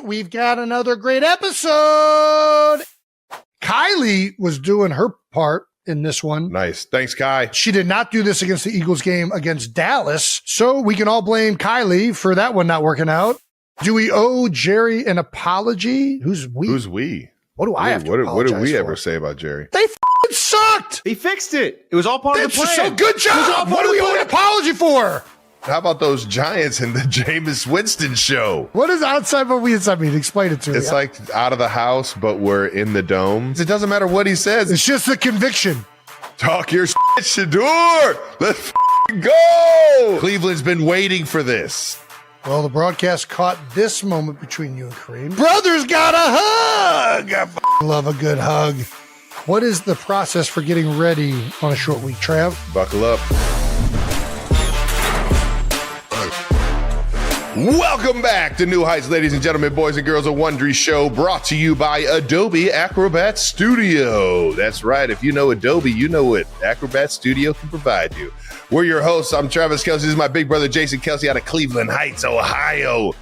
We've got another great episode. Kylie was doing her part in this one. Nice. Thanks, Kai. She did not do this against the Eagles game against Dallas, so we can all blame Kylie for that one not working out. Do we owe Jerry an apology? Who's we? Who's we? What do I have to apologize What did we for? ever say about Jerry? They f***ing sucked. He fixed it. It was all part of the plan. So good job. What do we owe an apology for? How about those Giants in the Jameis Winston show? What is outside what we inside mean? Explain it to me. It's like out of the house, but we're in the dome. It doesn't matter what he says. It's just the conviction. Talk your shit, Shador. Let's go. Cleveland's been waiting for this. Well, the broadcast caught this moment between you and Kareem. Brothers got a hug. I love a good hug. What is the process for getting ready on a short week, Trav? Buckle up. Welcome back to New Heights, ladies and gentlemen, boys and girls, a Wondery show brought to you by Adobe Acrobat Studio. That's right. If you know Adobe, you know what Acrobat Studio can provide you. We're your hosts. I'm Travis Kelce. This is my big brother, Jason Kelce, out of Cleveland Heights, Ohio.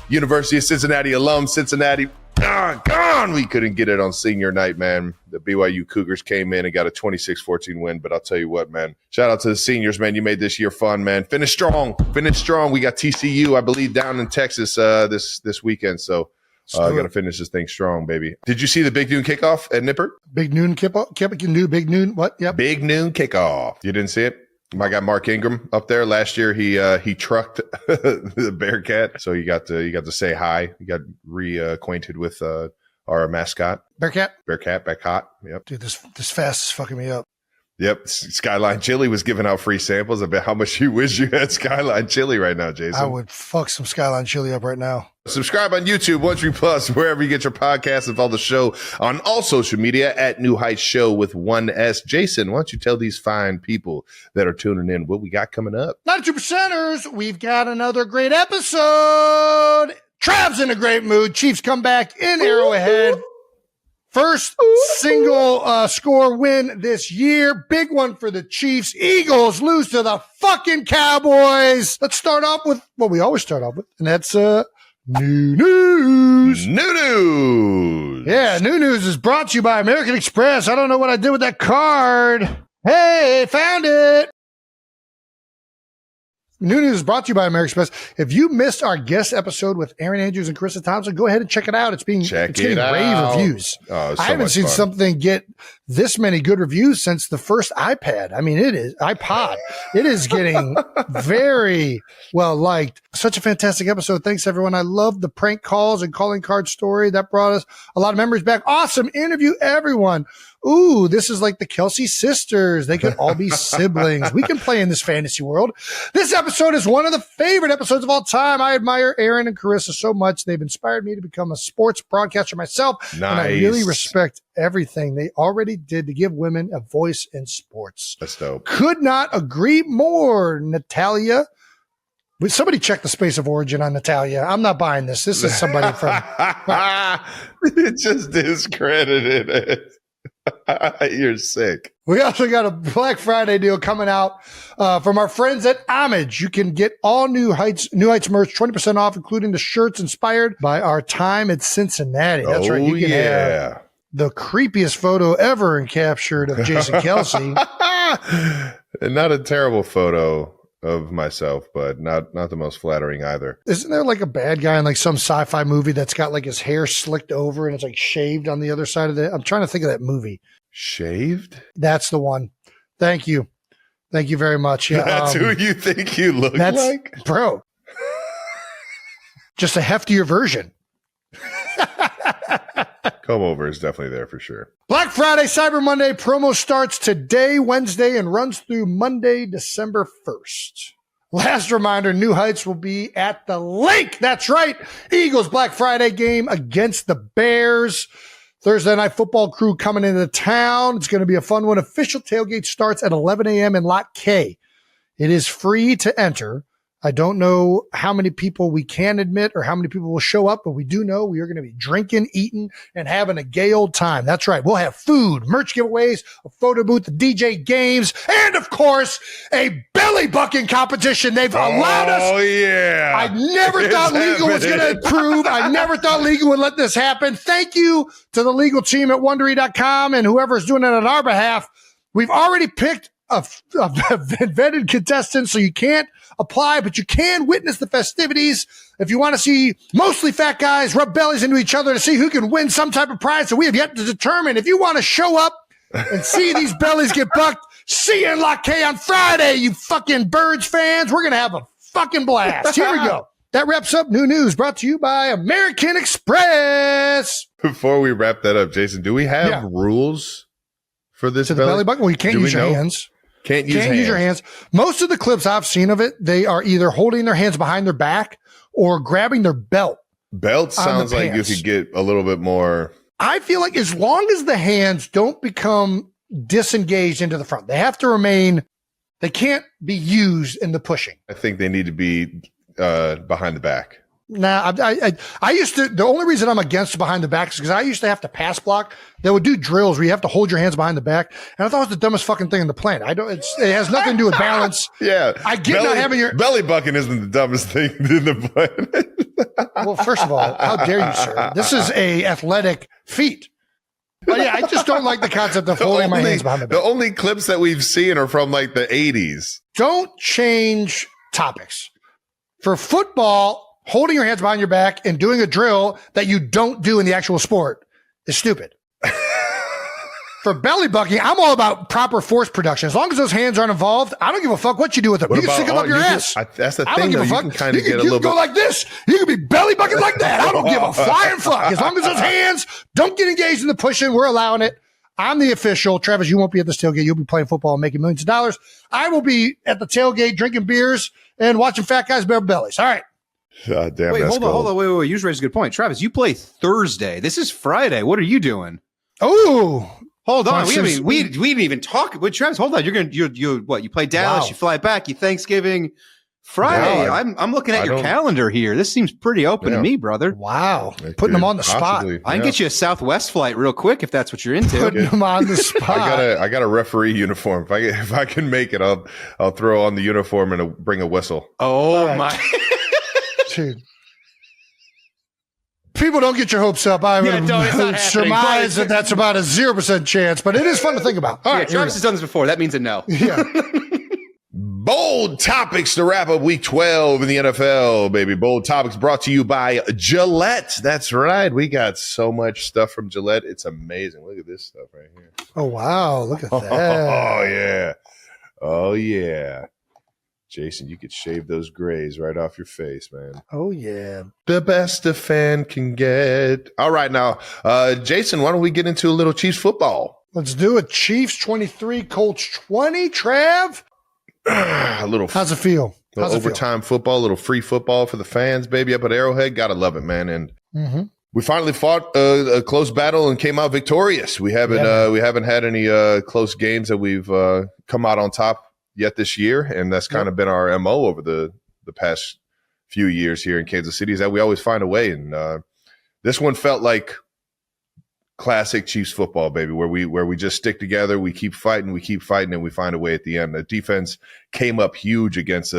University of Cincinnati alum, Cincinnati. Gone. We couldn't get it on senior night, man. The BYU Cougars came in and got a 26-14 win. But I'll tell you what, man. Shout out to the seniors, man. You made this year fun, man. Finish strong. We got TCU, I believe, down in Texas this weekend. So got to finish this thing strong, baby. Did you see the Big Noon kickoff at Nippert? Big Noon Big Noon. What? Yep. Big Noon kickoff. You didn't see it? My guy Mark Ingram up there last year, he trucked the Bearcat, so you got to say hi. You got reacquainted with our mascot, Bearcat back hot. Yep, dude, this fast is fucking me up. Yep, Skyline Chili was giving out free samples. I bet how much you wish you had Skyline Chili right now, Jason. I would fuck some Skyline Chili up right now. Subscribe on YouTube, Wondery Plus, wherever you get your podcasts, and follow the show on all social media at New Heights Show with 1S. Jason, why don't you tell these fine people that are tuning in what we got coming up? 92%ers, we've got another great episode. Trav's in a great mood. Chiefs come back in Arrowhead. First single score win this year. Big one for the Chiefs. Eagles lose to the fucking Cowboys. Let's start off with what we always start off with, and that's new news. New news. Yeah, new news is brought to you by American Express. I don't know what I did with that card. Hey, found it. New news is brought to you by American Express. If you missed our guest episode with Aaron Andrews and Krista Thompson, go ahead and check it out. It's getting rave reviews. Oh, I haven't seen something get this many good reviews since the first iPad. I mean, it is iPod. It is getting very well liked. Such a fantastic episode. Thanks, everyone. I love the prank calls and calling card story. That brought us a lot of memories back. Awesome interview, everyone. Ooh, this is like the Kelce sisters. They could all be siblings. We can play in this fantasy world. This episode is one of the favorite episodes of all time. I admire Aaron and Carissa so much. They've inspired me to become a sports broadcaster myself. Nice. And I really respect everything they already did to give women a voice in sports. That's dope. Could not agree more, Natalia. Would somebody check the space of origin on Natalia? I'm not buying this. This is somebody from... It just discredited it. You're sick. We also got a Black Friday deal coming out from our friends at Homage. You can get all New Heights merch, 20% off, including the shirts inspired by our time at Cincinnati. That's right. You can have the creepiest photo ever captured of Jason Kelce. And not a terrible photo of myself, but not the most flattering either. Isn't there like a bad guy in like some sci-fi movie that's got like his hair slicked over and it's like shaved on the other side of I'm trying to think of that movie. Shaved? That's the one. Thank you. Thank you very much. Yeah, that's who you think you look like? Bro. Just a heftier version. Comb over is definitely there for sure. Black Friday, Cyber Monday promo starts today, Wednesday, and runs through Monday, December 1st. Last reminder, New Heights will be at the lake. That's right. Eagles Black Friday game against the Bears. Thursday night football crew coming into town. It's going to be a fun one. Official tailgate starts at 11 a.m. in Lot K. It is free to enter. I don't know how many people we can admit or how many people will show up, but we do know we are going to be drinking, eating, and having a gay old time. That's right. We'll have food, merch giveaways, a photo booth, a DJ games, and of course, a belly bucking competition. They've allowed us. Oh, yeah. I never thought legal was going to approve. I never thought legal would let this happen. Thank you to the legal team at Wondery.com and whoever is doing it on our behalf. We've already picked a vetted contestant, so you can't apply, but you can witness the festivities. If you want to see mostly fat guys rub bellies into each other to see who can win some type of prize that we have yet to determine. If you want to show up and see these bellies get bucked, see you in La K on Friday, you fucking Birds fans. We're going to have a fucking blast. Here we go. That wraps up New News, brought to you by American Express. Before we wrap that up, Jason, do we have rules for this to the belly bucket? Well, you can't use your hands. Can't use your hands. Most of the clips I've seen of it, they are either holding their hands behind their back or grabbing their belt. Belt sounds like you could get a little bit more. I feel like as long as the hands don't become disengaged into the front, they have to remain, they can't be used in the pushing. I think they need to be behind the back. Nah, I used to, the only reason I'm against behind the back is because I used to have to pass block. They would do drills where you have to hold your hands behind the back. And I thought it was the dumbest fucking thing in the planet. It has nothing to do with balance. Yeah. I get not having your belly bucking isn't the dumbest thing in the planet. Well, first of all, how dare you, sir? This is a athletic feat. But yeah, I just don't like the concept of holding my hands behind the back. The only clips that we've seen are from like the 80s. Don't change topics. For football, holding your hands behind your back and doing a drill that you don't do in the actual sport is stupid. For belly bucking, I'm all about proper force production. As long as those hands aren't involved, I don't give a fuck what you do with them. You can stick them up your ass. That's the I thing, don't give though. a fuck. You can kind of get a you little can go bit like this. You can be belly bucking like that. I don't give a flying fuck. As long as those hands don't get engaged in the pushing, we're allowing it. I'm the official. Travis, you won't be at this tailgate. You'll be playing football and making millions of dollars. I will be at the tailgate drinking beers and watching fat guys bare bellies. All right. Damn, wait, hold on. Wait. You just raised a good point. Travis, you play Thursday. This is Friday. What are you doing? Oh, hold on. We didn't even talk. Wait, Travis, hold on. You what? You play Dallas. Wow. You fly back. You Thanksgiving. Friday. Wow, I'm looking at your calendar here. This seems pretty open to me, brother. Wow. Putting them on the spot. I can get you a Southwest flight real quick if that's what you're into. Putting them on the spot. I got a referee uniform. If I can make it, I'll throw on the uniform and bring a whistle. Oh right. My. Dude. People don't get your hopes up. I would surmise that that's about a 0% chance, but it is fun to think about. All right, Travis has done this before. That means a no. Yeah. Bold topics to wrap up week 12 in the NFL, baby. Bold topics brought to you by Gillette. That's right. We got so much stuff from Gillette. It's amazing. Look at this stuff right here. Oh, wow. Look at that. Oh, yeah. Oh, yeah. Jason, you could shave those grays right off your face, man. Oh, yeah. The best a fan can get. All right, now, Jason, why don't we get into a little Chiefs football? Let's do it. Chiefs 23, Colts 20. Trav? How's it feel? A little overtime football, a little free football for the fans, baby, up at Arrowhead. Gotta love it, man. And we finally fought a close battle and came out victorious. We haven't had any close games that we've come out on top yet this year, and that's kind of been our MO over the past few years here in Kansas City, is that we always find a way. And this one felt like classic Chiefs football, baby, where we just stick together, we keep fighting, and we find a way at the end. The defense came up huge against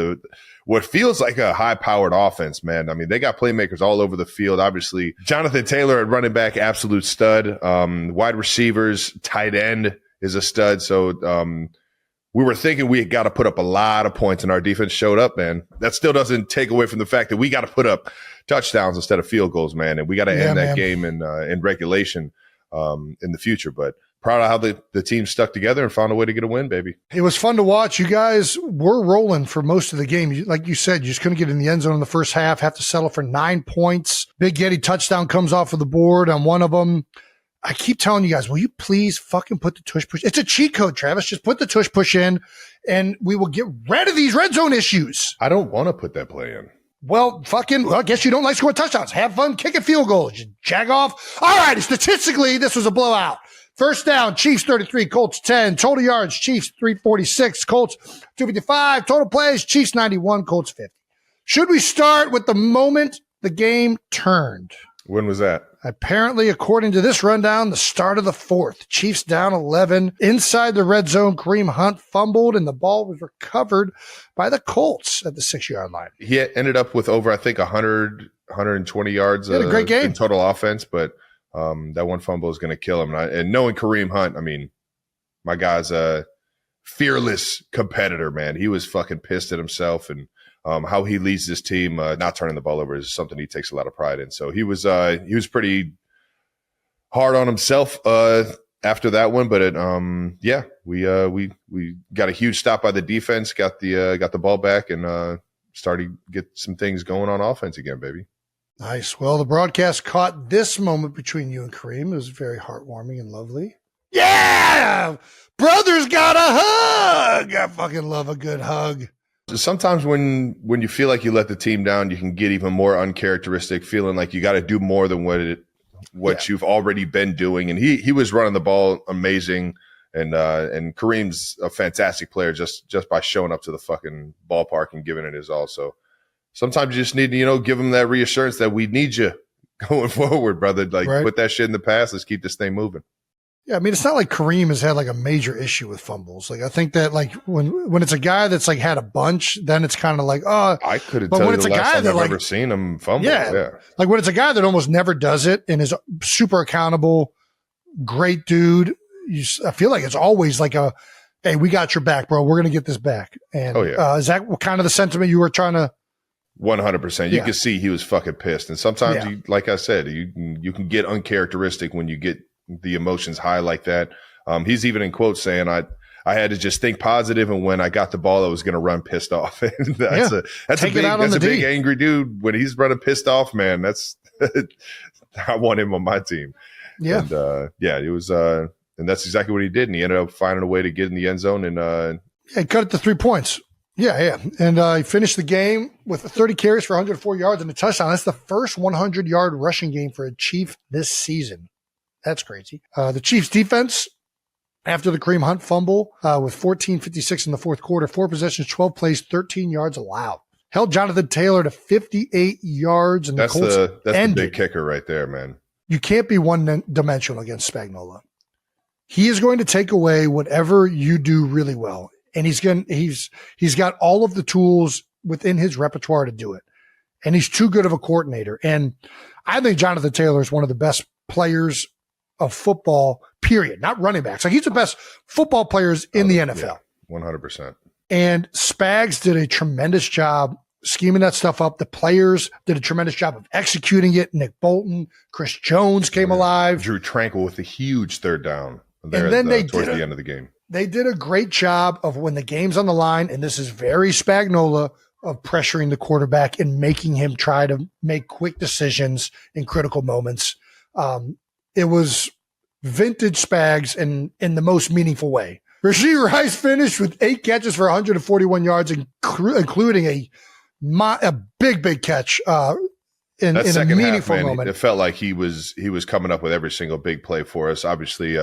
what feels like a high-powered offense, man. I mean, they got playmakers all over the field. Obviously, Jonathan Taylor at running back, absolute stud. Wide receivers, tight end is a stud. So we were thinking we had got to put up a lot of points, and our defense showed up, man. That still doesn't take away from the fact that we got to put up touchdowns instead of field goals, man. And we got to end that game in regulation in the future. But proud of how the team stuck together and found a way to get a win, baby. It was fun to watch. You guys were rolling for most of the game. Like you said, you just couldn't get in the end zone in the first half, have to settle for 9 points. Big Yeti touchdown comes off of the board on one of them. I keep telling you guys, will you please fucking put the tush push? It's a cheat code, Travis. Just put the tush push in and we will get rid of these red zone issues. I don't want to put that play in. Well, I guess you don't like scoring touchdowns. Have fun kicking field goals. Just jag off. All right. Statistically, this was a blowout. First down, Chiefs 33, Colts 10. Total yards, Chiefs 346, Colts 255. Total plays, Chiefs 91, Colts 50. Should we start with the moment the game turned? When was that? Apparently, according to this rundown, the start of the fourth. Chiefs down 11. Inside the red zone, Kareem Hunt fumbled, and the ball was recovered by the Colts at the 6-yard line. He ended up with over, I think, 120 yards a great game. in total offense, but that one fumble is going to kill him. And knowing Kareem Hunt, I mean, my guy's a fearless competitor, man. He was fucking pissed at himself, and how he leads this team, not turning the ball over, is something he takes a lot of pride in. So he was pretty hard on himself after that one, but we got a huge stop by the defense, got the ball back, and started to get some things going on offense again, baby. Nice. Well, the broadcast caught this moment between you and Kareem. It was very heartwarming and lovely. Yeah, brothers got a hug. I fucking love a good hug. Sometimes when you feel like you let the team down, you can get even more uncharacteristic, feeling like you got to do more than what you've already been doing. And he was running the ball amazing, and Kareem's a fantastic player just by showing up to the fucking ballpark and giving it his all. So sometimes you just need to give him that reassurance that we need you going forward, brother. Like Put that shit in the past. Let's keep this thing moving. Yeah, I mean, it's not like Kareem has had like a major issue with fumbles. Like, I think that like when it's a guy that's like had a bunch, then it's kind of like, oh, I couldn't tell you the last time I've ever seen him fumble. Yeah. Like when it's a guy that almost never does it and is super accountable, great dude. I feel like it's always like hey, we got your back, bro. We're going to get this back. And is that kind of the sentiment you were trying to? 100%. You can see he was fucking pissed. And sometimes, like I said, you can get uncharacteristic when you get the emotions high like that. He's even in quotes saying, I had to just think positive, and when I got the ball, I was going to run pissed off. that's a big angry dude. When he's running pissed off, man, that's I want him on my team. Yeah. And it was and that's exactly what he did. And he ended up finding a way to get in the end zone and he cut it to 3 points. Yeah. And he finished the game with 30 carries for 104 yards and a touchdown. That's the first 100-yard rushing game for a Chief this season. That's crazy. The Chiefs defense, after the Kareem Hunt fumble, with 14:56 in the fourth quarter, 4 possessions, 12 plays, 13 yards allowed. Held Jonathan Taylor to 58 yards, and that's the big kicker right there, man. You can't be one-dimensional against Spagnuolo. He is going to take away whatever you do really well, and he's got all of the tools within his repertoire to do it, and he's too good of a coordinator. And I think Jonathan Taylor is one of the best players of football, period, not running backs. Like, he's the best football players in the NFL. 100%. And Spags did a tremendous job scheming that stuff up. The players did a tremendous job of executing it. Nick Bolton, Chris Jones came alive. Drew Tranquil with a huge third down there, and then towards the end of the game. They did a great job of, when the game's on the line, and this is very Spagnuolo, of pressuring the quarterback and making him try to make quick decisions in critical moments. It was vintage Spags in the most meaningful way. Rashee Rice finished with 8 catches for 141 yards, including a big catch in a meaningful moment. It felt like he was coming up with every single big play for us. Obviously,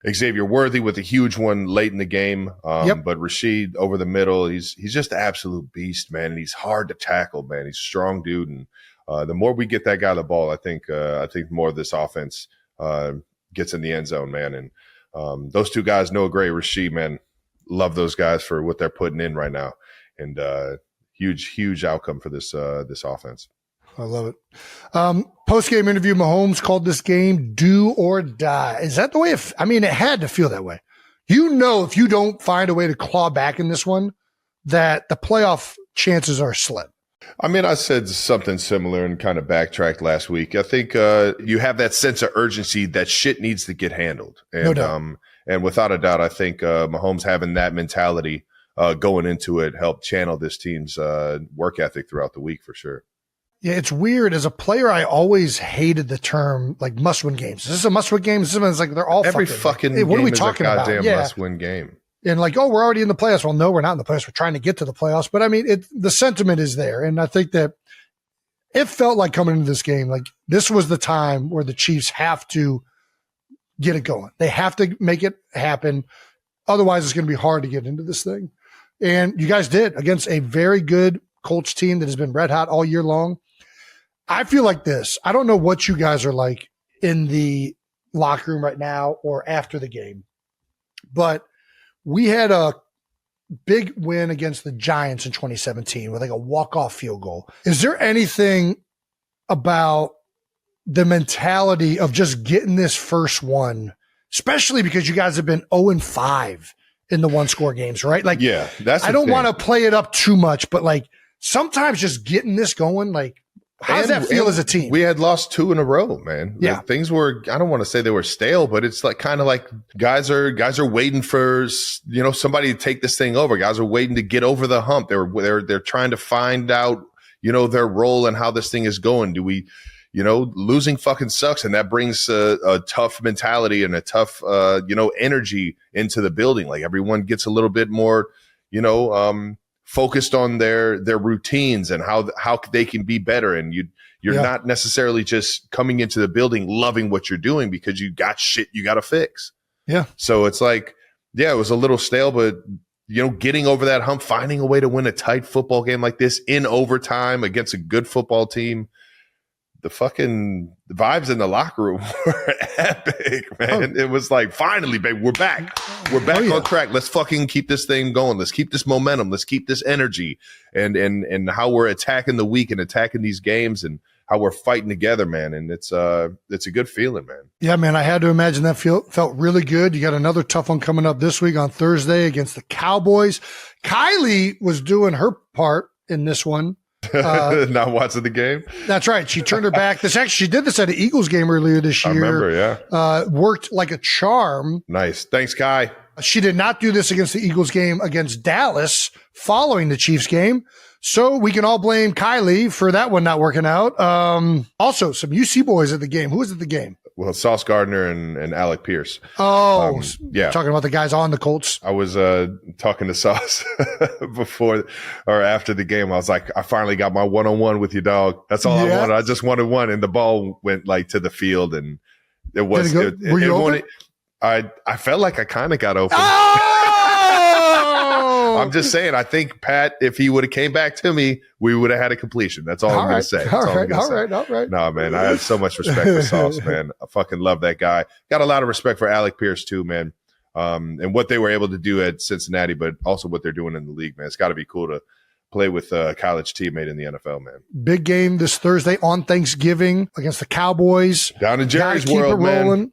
Xavier Worthy with a huge one late in the game. But Rashid over the middle, he's just an absolute beast, man. And he's hard to tackle, man. He's a strong dude. And the more we get that guy the ball, I think more of this offense gets in the end zone, man. And those two guys, Noah Gray, Rashid, man, love those guys for what they're putting in right now. And huge outcome for this offense. I love it. Post-game interview, Mahomes called this game do or die. Is that the way it had to feel that way. If you don't find a way to claw back in this one, that the playoff chances are slim. I mean, I said something similar and kind of backtracked last week. I think you have that sense of urgency that shit needs to get handled. And, no doubt. And without a doubt, I think Mahomes having that mentality going into it helped channel this team's work ethic throughout the week for sure. Yeah, it's weird. As a player, I always hated the term like must-win games. Is this a must-win game? It's like they're all every fucking game. What are we talking about? Goddamn must-win game. And like, oh, we're already in the playoffs. Well, no, we're not in the playoffs. We're trying to get to the playoffs. But I mean, the sentiment is there, and I think that it felt like coming into this game, like this was the time where the Chiefs have to get it going. They have to make it happen. Otherwise, it's going to be hard to get into this thing. And you guys did against a very good Colts team that has been red hot all year long. I feel like this. I don't know what you guys are like in the locker room right now or after the game, but we had a big win against the Giants in 2017 with like a walk-off field goal. Is there anything about the mentality of just getting this first one, especially because you guys have been 0-5 in the one-score games, right? Like, yeah, that's. I don't want to play it up too much, but like sometimes just getting this going, like, how does that feel as a team? We had lost 2 in a row, man. Yeah. Like, things were, I don't want to say they were stale, but it's like kind of like guys are waiting for, somebody to take this thing over. Guys are waiting to get over the hump. They're trying to find out, their role and how this thing is going. Do we, losing fucking sucks. And that brings a tough mentality and a tough, energy into the building. Like everyone gets a little bit more, focused on their routines and how they can be better. And you're not necessarily just coming into the building loving what you're doing because you got shit you got to fix. Yeah. So it's like, it was a little stale, but getting over that hump, finding a way to win a tight football game like this in overtime against a good football team. The vibes in the locker room were epic, man. Oh. It was like, finally, baby, we're back. We're back on track. Let's fucking keep this thing going. Let's keep this momentum. Let's keep this energy and how we're attacking the week and attacking these games and how we're fighting together, man. And it's a good feeling, man. Yeah, man. I had to imagine that felt really good. You got another tough one coming up this week on Thursday against the Cowboys. Kylie was doing her part in this one. Not watching the game. That's right. She turned her back. She did this at an Eagles game earlier this year. I remember, yeah. Worked like a charm. Nice. Thanks, Kai. She did not do this against the Eagles game against Dallas following the Chiefs game. So we can all blame Kylie for that one not working out. Also, some UC boys at the game. Who was at the game? Well, Sauce Gardner and Alec Pierce. Oh, yeah. Talking about the guys on the Colts. I was talking to Sauce before or after the game. I was like, I finally got my one-on-one with you, dog. That's all I wanted. I just wanted one. And the ball went like to the field and it was. Were you open? I felt like I kind of got open. Oh! I'm just saying, I think Pat, if he would have came back to me, we would have had a completion. That's all I'm going to say. All right. No, man, I have so much respect for Sauce, man. I fucking love that guy. Got a lot of respect for Alec Pierce too, man. And what they were able to do at Cincinnati, but also what they're doing in the league, man. It's got to be cool to play with a college teammate in the NFL, man. Big game this Thursday on Thanksgiving against the Cowboys. Down in Jerry's world, man.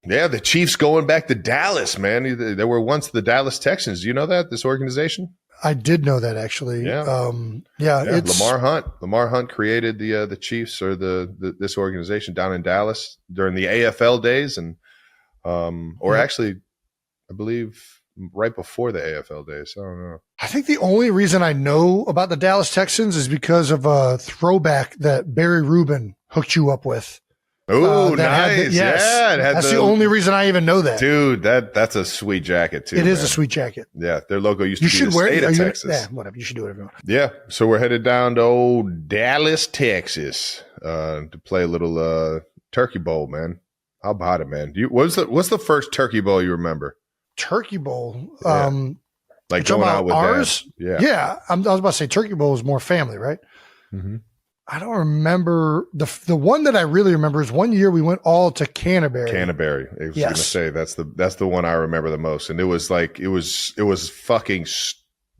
Yeah, the Chiefs going back to Dallas, man. They were once the Dallas Texans. Do you know that, this organization? I did know that, actually. Yeah. It's Lamar Hunt created the Chiefs or this organization down in Dallas during the AFL days, and actually, I believe right before the AFL days. I don't know. I think the only reason I know about the Dallas Texans is because of a throwback that Barry Rubin hooked you up with. Oh, nice. That's the only reason I even know that. Dude, that's a sweet jacket, too. It is a sweet jacket. Yeah, their logo used to be the state of Texas. Yeah, whatever. You should do whatever you want. Yeah, so we're headed down to old Dallas, Texas to play a little Turkey Bowl, man. How about it, man? What's the first Turkey Bowl you remember? Turkey Bowl? Like going out with ours? Dad? Yeah. I was about to say Turkey Bowl is more family, right? Mm-hmm. I don't remember the one that I really remember is one year we went all to Canterbury. I was going to say that's the one I remember the most, and it was like it was fucking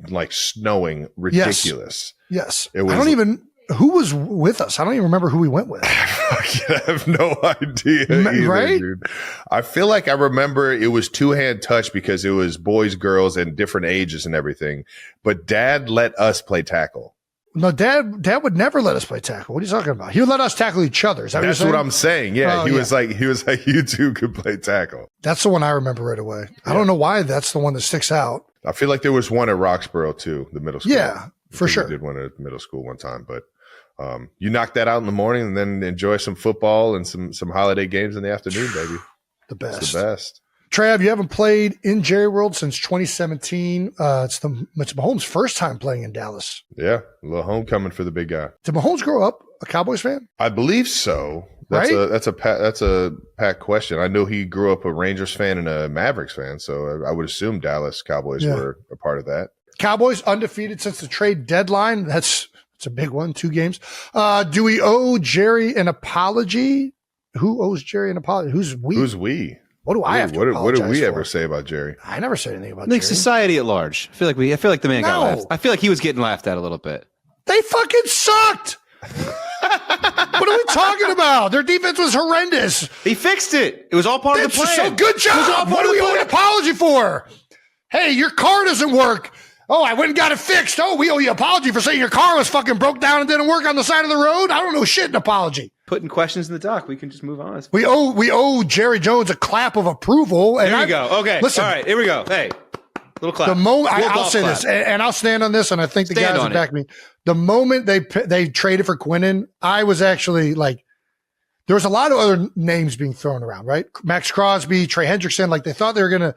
like snowing ridiculous. Yes. It was. I don't even who was with us. I don't even remember who we went with. I have no idea, either, right? Dude. I feel like I remember it was 2-hand touch because it was boys, girls, and different ages and everything. But Dad let us play tackle. No, Dad would never let us play tackle. What are you talking about? He would let us tackle each other. That's what I'm saying. Yeah, he was like, you two could play tackle. That's the one I remember right away. Yeah. I don't know why that's the one that sticks out. I feel like there was one at Roxborough too, the middle school. Yeah, for sure. We did one at middle school one time, but you knock that out in the morning and then enjoy some football and some holiday games in the afternoon, baby. The best. It's the best. Trav, you haven't played in Jerry World since 2017. It's Mahomes' first time playing in Dallas. Yeah, a little homecoming for the big guy. Did Mahomes grow up a Cowboys fan? I believe so. That's a Pat question. I know he grew up a Rangers fan and a Mavericks fan, so I would assume Dallas Cowboys were a part of that. Cowboys undefeated since the trade deadline. That's It's a big one, 2 games. Do we owe Jerry an apology? Who owes Jerry an apology? Who's we? Who's we? What do I have to apologize What did we for? ever say about Jerry? I never said anything about Like Jerry. society at large. I feel like the man got laughed. I feel like he was getting laughed at a little bit. They fucking sucked. What are we talking about? Their defense was horrendous. He fixed it. It was all part of the plan. So good job. What do we owe an apology for? Hey, your car doesn't work. Oh, I went and got it fixed. Oh, we owe you an apology for saying your car was fucking broke down and didn't work on the side of the road. I don't know shit. An apology. Putting questions in the dock. We can just move on. We owe Jerry Jones a clap of approval. And there you go. Okay. Listen. All right. Here we go. Hey, little clap. The moment I'll say this, and I'll stand on this, and I think the guys will back me. The moment they traded for Quinnen, I was actually like, there was a lot of other names being thrown around, right? Max Crosby, Trey Hendrickson, like they thought they were gonna.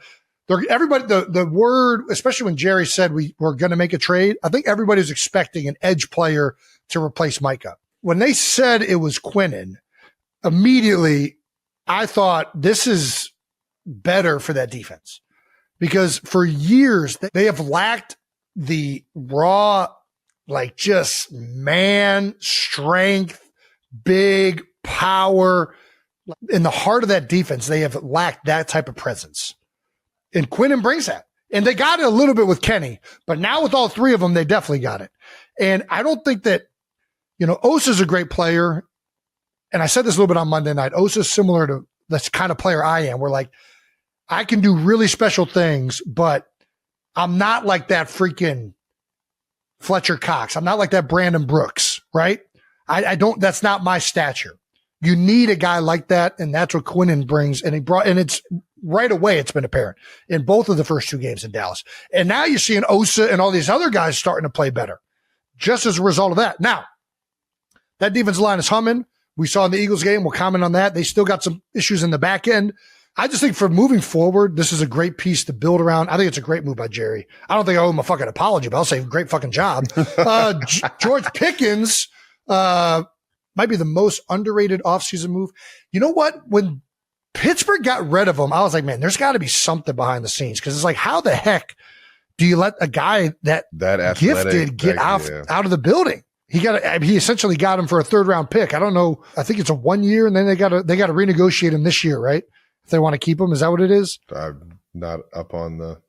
Everybody, the word, especially when Jerry said we were going to make a trade, I think everybody was expecting an edge player to replace Micah. When they said it was Quinnen, immediately I thought this is better for that defense because for years they have lacked the raw, like just man strength, big power. In the heart of that defense, they have lacked that type of presence. And Quinnen brings that. And they got it a little bit with Kenny, but now with all 3 of them, they definitely got it. And I don't think that, Osa's a great player. And I said this a little bit on Monday night. Osa's similar to the kind of player I am. Where like, I can do really special things, but I'm not like that freaking Fletcher Cox. I'm not like that Brandon Brooks, right? I don't, that's not my stature. You need a guy like that. And that's what Quinnen brings. And it's right away. It's been apparent in both of the first 2 games in Dallas. And now you're seeing Osa and all these other guys starting to play better just as a result of that. Now that defensive line is humming. We saw in the Eagles game. We'll comment on that. They still got some issues in the back end. I just think for moving forward, this is a great piece to build around. I think it's a great move by Jerry. I don't think I owe him a fucking apology, but I'll say great fucking job. George Pickens, might be the most underrated offseason move. You know what? When Pittsburgh got rid of him, I was like, man, there's got to be something behind the scenes. Cause it's like, how the heck do you let a guy that gifted get out of the building? He essentially got him for a 3rd round pick. I don't know. I think it's a 1 year and then they got to renegotiate him this year, right? If they want to keep him. Is that what it is? I'm not up on the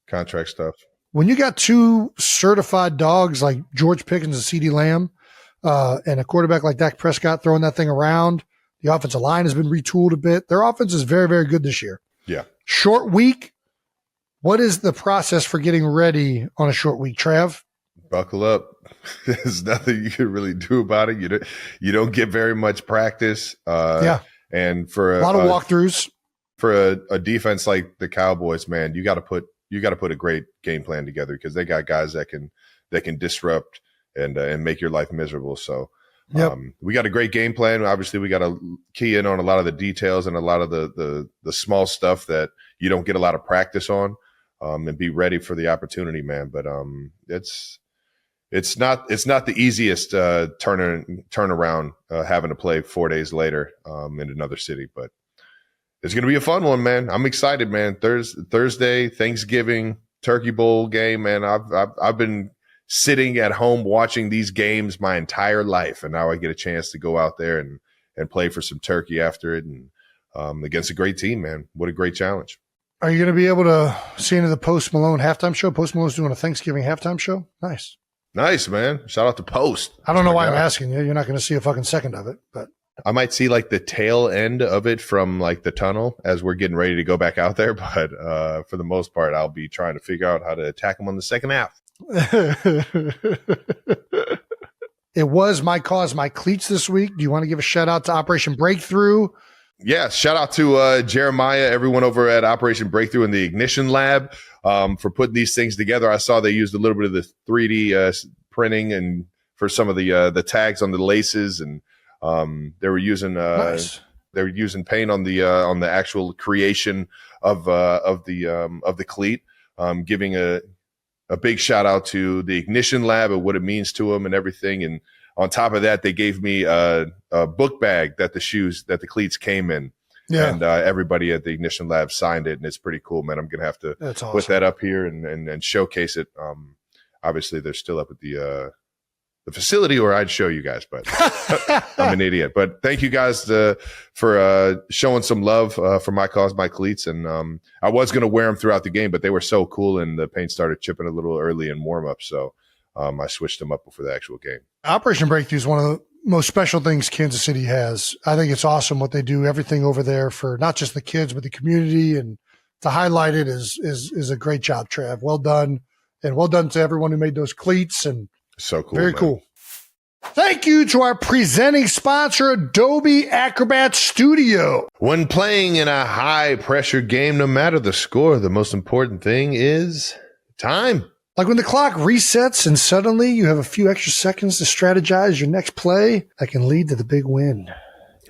contract stuff. When you got 2 certified dogs like George Pickens and CeeDee Lamb, and a quarterback like Dak Prescott throwing that thing around, the offensive line has been retooled a bit. Their offense is very, very good this year. Yeah. Short week. What is the process for getting ready on a short week, Trav? Buckle up. There's nothing you can really do about it. You don't get very much practice. And for a lot of walkthroughs for a defense like the Cowboys, man, you got to put a great game plan together because they got guys that can disrupt and make your life miserable. So we got a great game plan. Obviously, we got to key in on a lot of the details and a lot of the small stuff that you don't get a lot of practice on, and be ready for the opportunity, man. But it's not the easiest turnaround having to play 4 days later in another city, but it's going to be a fun one, man. I'm excited, man. Thursday, Thanksgiving, Turkey Bowl game, man. I've been sitting at home watching these games my entire life, and now I get a chance to go out there and play for some turkey after it, and against a great team, man. What a great challenge. Are you going to be able to see into the Post Malone halftime show? Post Malone's doing a Thanksgiving halftime show. Nice, man. Shout out to Post. I don't know why I'm asking you. You're not going to see a fucking second of it, but I might see like the tail end of it from like the tunnel as we're getting ready to go back out there. But for the most part, I'll be trying to figure out how to attack them on the second half. It was my cause, my cleats this week. Do you want to give a shout out to Operation Breakthrough? Yeah, shout out to Jeremiah, everyone over at Operation Breakthrough in the Ignition Lab for putting these things together. I saw they used a little bit of the 3D printing and for some of the tags on the laces, and they were using nice. They were using paint on the actual creation of the cleat. Giving a big shout out to the Ignition Lab and what it means to them and everything. And on top of that, they gave me a book bag that the cleats came in. Yeah. And everybody at the Ignition Lab signed it, and it's pretty cool, man. I'm going to have to put that up here and showcase it. Obviously, they're still up at the the facility, or I'd show you guys, but I'm an idiot. But thank you guys for showing some love for my cause, my cleats. And I was going to wear them throughout the game, but they were so cool and the paint started chipping a little early in warm up. So I switched them up before the actual game. Operation Breakthrough is one of the most special things Kansas City has. I think it's awesome what they do, everything over there for not just the kids, but the community. And to highlight it is a great job, Trav. Well done. And well done to everyone who made those cleats. And so cool. Very cool. Thank you to our presenting sponsor, Adobe Acrobat Studio. When playing in a high-pressure game, no matter the score, the most important thing is time. Like when the clock resets and suddenly you have a few extra seconds to strategize your next play, that can lead to the big win.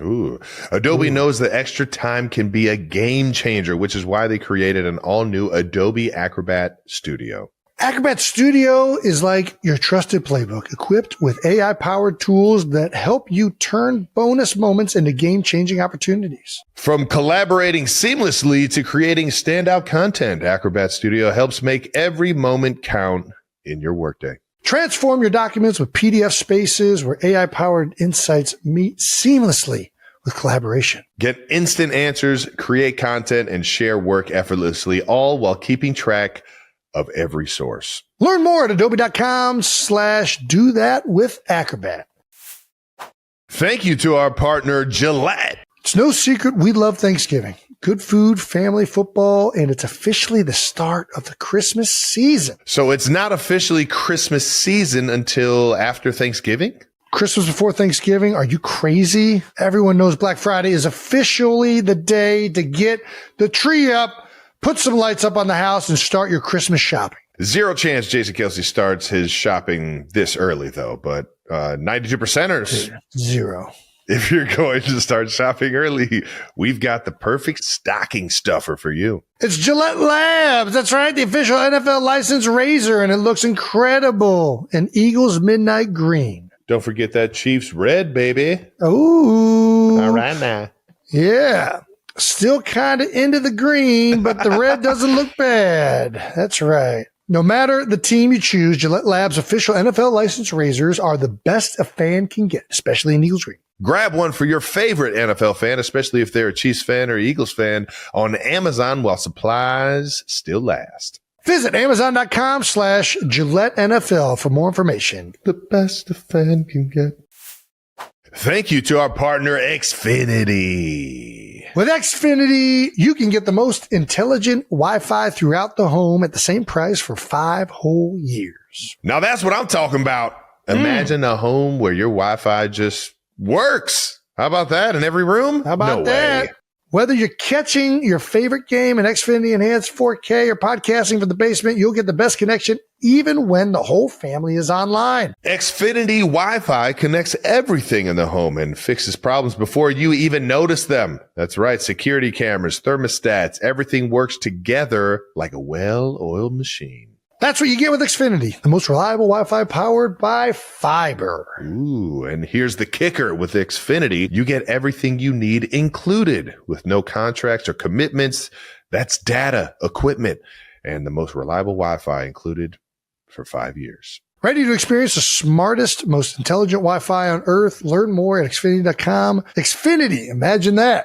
Ooh. Adobe knows that extra time can be a game changer, which is why they created an all-new Adobe Acrobat Studio. Acrobat Studio is like your trusted playbook, equipped with AI-powered tools that help you turn bonus moments into game-changing opportunities. From collaborating seamlessly to creating standout content, Acrobat Studio helps make every moment count in your workday. Transform your documents with PDF spaces where AI-powered insights meet seamlessly with collaboration. Get instant answers, create content, and share work effortlessly, all while keeping track of every source. Learn more at adobe.com/do that with Acrobat. Thank you to our partner, Gillette. It's no secret we love Thanksgiving. Good food, family, football, and it's officially the start of the Christmas season. So it's not officially Christmas season until after Thanksgiving? Christmas before Thanksgiving? Are you crazy? Everyone knows Black Friday is officially the day to get the tree up, put some lights up on the house, and start your Christmas shopping. Zero chance Jason Kelce starts his shopping this early, though, but 92%ers. Zero. If you're going to start shopping early, we've got the perfect stocking stuffer for you. It's Gillette Labs. That's right. The official NFL licensed razor, and it looks incredible. An Eagles midnight green. Don't forget that Chiefs red, baby. Ooh. All right now. Yeah. Still kind of into the green, but the red doesn't look bad. That's right. No matter the team you choose, Gillette Labs' official NFL licensed razors are the best a fan can get, especially in Eagles green. Grab one for your favorite NFL fan, especially if they're a Chiefs fan or Eagles fan, on Amazon while supplies still last. Visit Amazon.com/Gillette NFL for more information. The best a fan can get. Thank you to our partner, Xfinity. With Xfinity, you can get the most intelligent Wi-Fi throughout the home at the same price for 5 whole years. Now that's what I'm talking about. Imagine a home where your Wi-Fi just works. How about that in every room? How about that? Way. Whether you're catching your favorite game in Xfinity Enhanced 4K or podcasting from the basement, you'll get the best connection even when the whole family is online. Xfinity Wi-Fi connects everything in the home and fixes problems before you even notice them. That's right. Security cameras, thermostats, everything works together like a well-oiled machine. That's what you get with Xfinity, the most reliable Wi-Fi powered by fiber. Ooh, and here's the kicker. With Xfinity, you get everything you need included with no contracts or commitments. That's data, equipment, and the most reliable Wi-Fi included for 5 years. Ready to experience the smartest, most intelligent Wi-Fi on earth? Learn more at Xfinity.com. Xfinity, imagine that.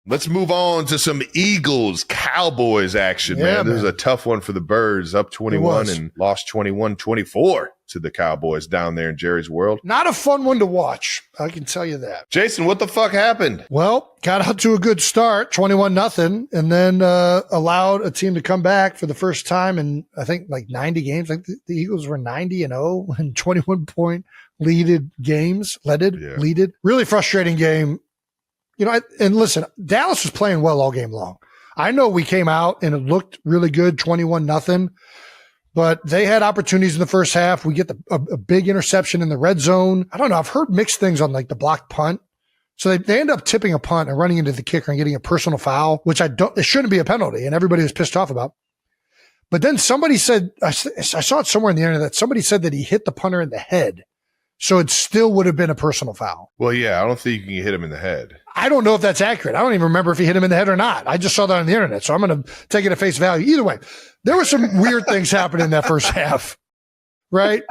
Let's move on to some Eagles Cowboys action, man. This is a tough one for the Birds, up 21 and lost 21-24 to the Cowboys down there in Jerry's World. Not a fun one to watch, I can tell you that. Jason, what the fuck happened? Well, got out to a good start, 21-0, and then allowed a team to come back for the first time in, I think, like 90 games. I think the Eagles were 90-0 and 21-point leaded games. Really frustrating game. You know, and listen, Dallas was playing well all game long. I know we came out and it looked really good, 21-0, but they had opportunities in the first half. We get a big interception in the red zone. I don't know. I've heard mixed things on like the blocked punt. So they end up tipping a punt and running into the kicker and getting a personal foul, which it shouldn't be a penalty, and everybody was pissed off about. But then somebody said, I saw it somewhere in the internet, that somebody said that he hit the punter in the head. So it still would have been a personal foul. Well, yeah, I don't think you can hit him in the head. I don't know if that's accurate. I don't even remember if he hit him in the head or not. I just saw that on the internet, so I'm going to take it at face value. Either way, there were some weird things happening in that first half. right?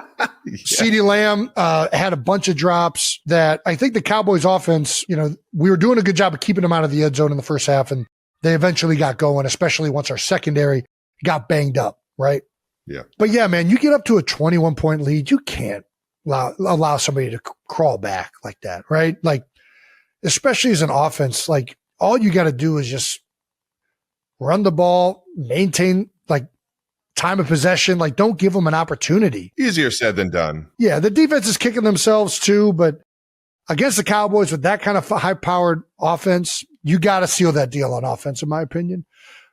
CeeDee Lamb had a bunch of drops that I think the Cowboys offense, we were doing a good job of keeping them out of the end zone in the first half, and they eventually got going, especially once our secondary got banged up, right? Yeah. But yeah, man, you get up to a 21-point lead, you can't allow somebody to crawl back like that, right? Like, especially as an offense, like all you got to do is just run the ball, maintain like time of possession, like don't give them an opportunity. Easier said than done. Yeah, the defense is kicking themselves too, but against the Cowboys with that kind of high-powered offense, you got to seal that deal on offense, in my opinion.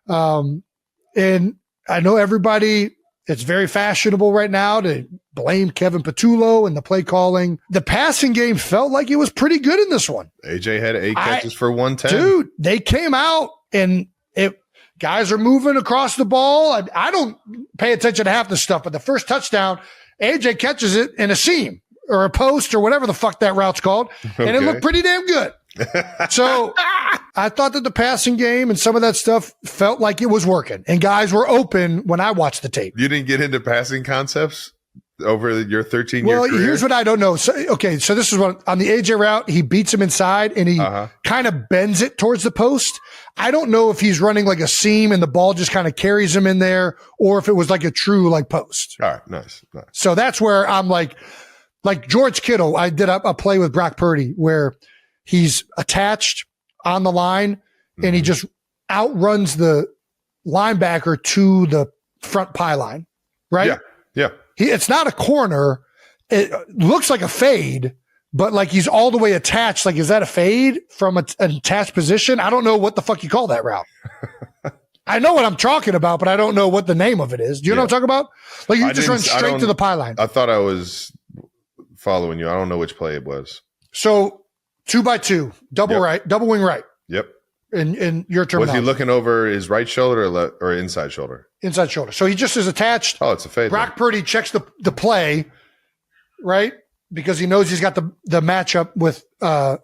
And I know everybody, it's very fashionable right now to blame Kevin Patullo and the play calling. The passing game felt like it was pretty good in this one. AJ had 8 catches for 110. Dude, they came out and guys are moving across the ball. I don't pay attention to half the stuff, but the first touchdown, AJ catches it in a seam or a post or whatever the fuck that route's called. Okay. And it looked pretty damn good. So I thought that the passing game and some of that stuff felt like it was working and guys were open when I watched the tape. You didn't get into passing concepts over your 13-year career? Here's what I don't know. So this is what on the AJ route, he beats him inside and he kind of bends it towards the post. I don't know if he's running like a seam and the ball just kind of carries him in there or if it was like a true like post. All right. Nice. So that's where I'm like George Kittle. I did a play with Brock Purdy where he's attached on the line and he just outruns the linebacker to the front pylon, right? Yeah. Yeah. It's not a corner. It looks like a fade, but like he's all the way attached. Like, is that a fade from an attached position? I don't know what the fuck you call that route. I know what I'm talking about, but I don't know what the name of it is. Do you know what I'm talking about? Like you just run straight to the pylon. I thought I was following you. I don't know which play it was. So 2x2, double right, double wing right. Yep. In your terminology. Was he looking over his right shoulder or inside shoulder? Inside shoulder. So he just is attached. Oh, it's a fade. Brock Purdy checks the play, right? Because he knows he's got the matchup with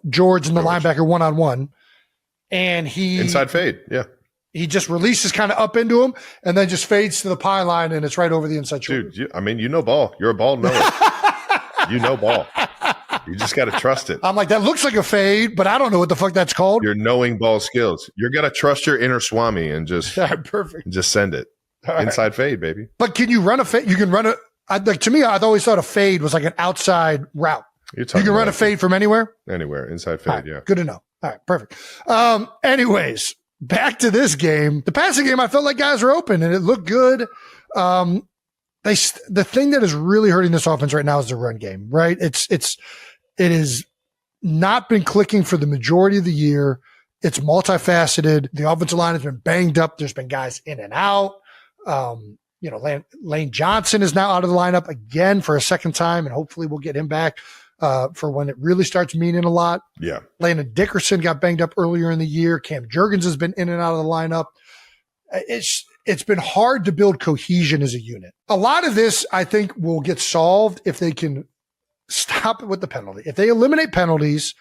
George and the linebacker one-on-one. And he... Inside fade, yeah. He just releases kind of up into him and then just fades to the pylon and it's right over the inside shoulder. Dude, you know ball. You're a ball knower. You know ball. You just got to trust it. I'm like, that looks like a fade, but I don't know what the fuck that's called. You're knowing ball skills. You're going to trust your inner Swami and just, perfect. Just send it. Inside fade, baby. But can you run a fade? You can run to me, I've always thought a fade was like an outside route. You can run a fade from anywhere? Anywhere. Inside fade, yeah. Good to know. All right, perfect. Anyways, back to this game. The passing game, I felt like guys were open and it looked good. The thing that is really hurting this offense right now is the run game, right? It has not been clicking for the majority of the year. It's multifaceted. The offensive line has been banged up. There's been guys in and out. Lane Johnson is now out of the lineup again for a second time, and hopefully we'll get him back for when it really starts meaning a lot. Yeah. Landon Dickerson got banged up earlier in the year. Cam Jurgens has been in and out of the lineup. It's been hard to build cohesion as a unit. A lot of this, I think, will get solved if they can stop it with the penalty. If they eliminate penalties,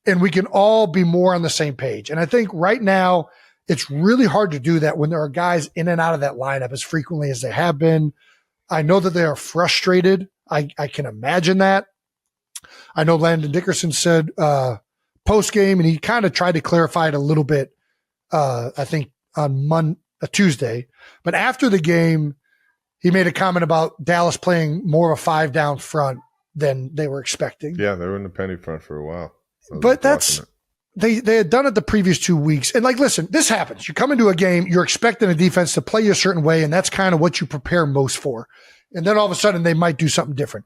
and we can all be more on the same page. And I think right now it's really hard to do that when there are guys in and out of that lineup as frequently as they have been. I know that they are frustrated. I can imagine that. I know Landon Dickerson said post game, and he kind of tried to clarify it a little bit. I think on Tuesday, but after the game, he made a comment about Dallas playing more of a 5 down front than they were expecting. Yeah, they were in the penny front for a while. But they had done it the previous 2 weeks. And like, listen, this happens. You come into a game, you're expecting a defense to play you a certain way, and that's kind of what you prepare most for. And then all of a sudden they might do something different.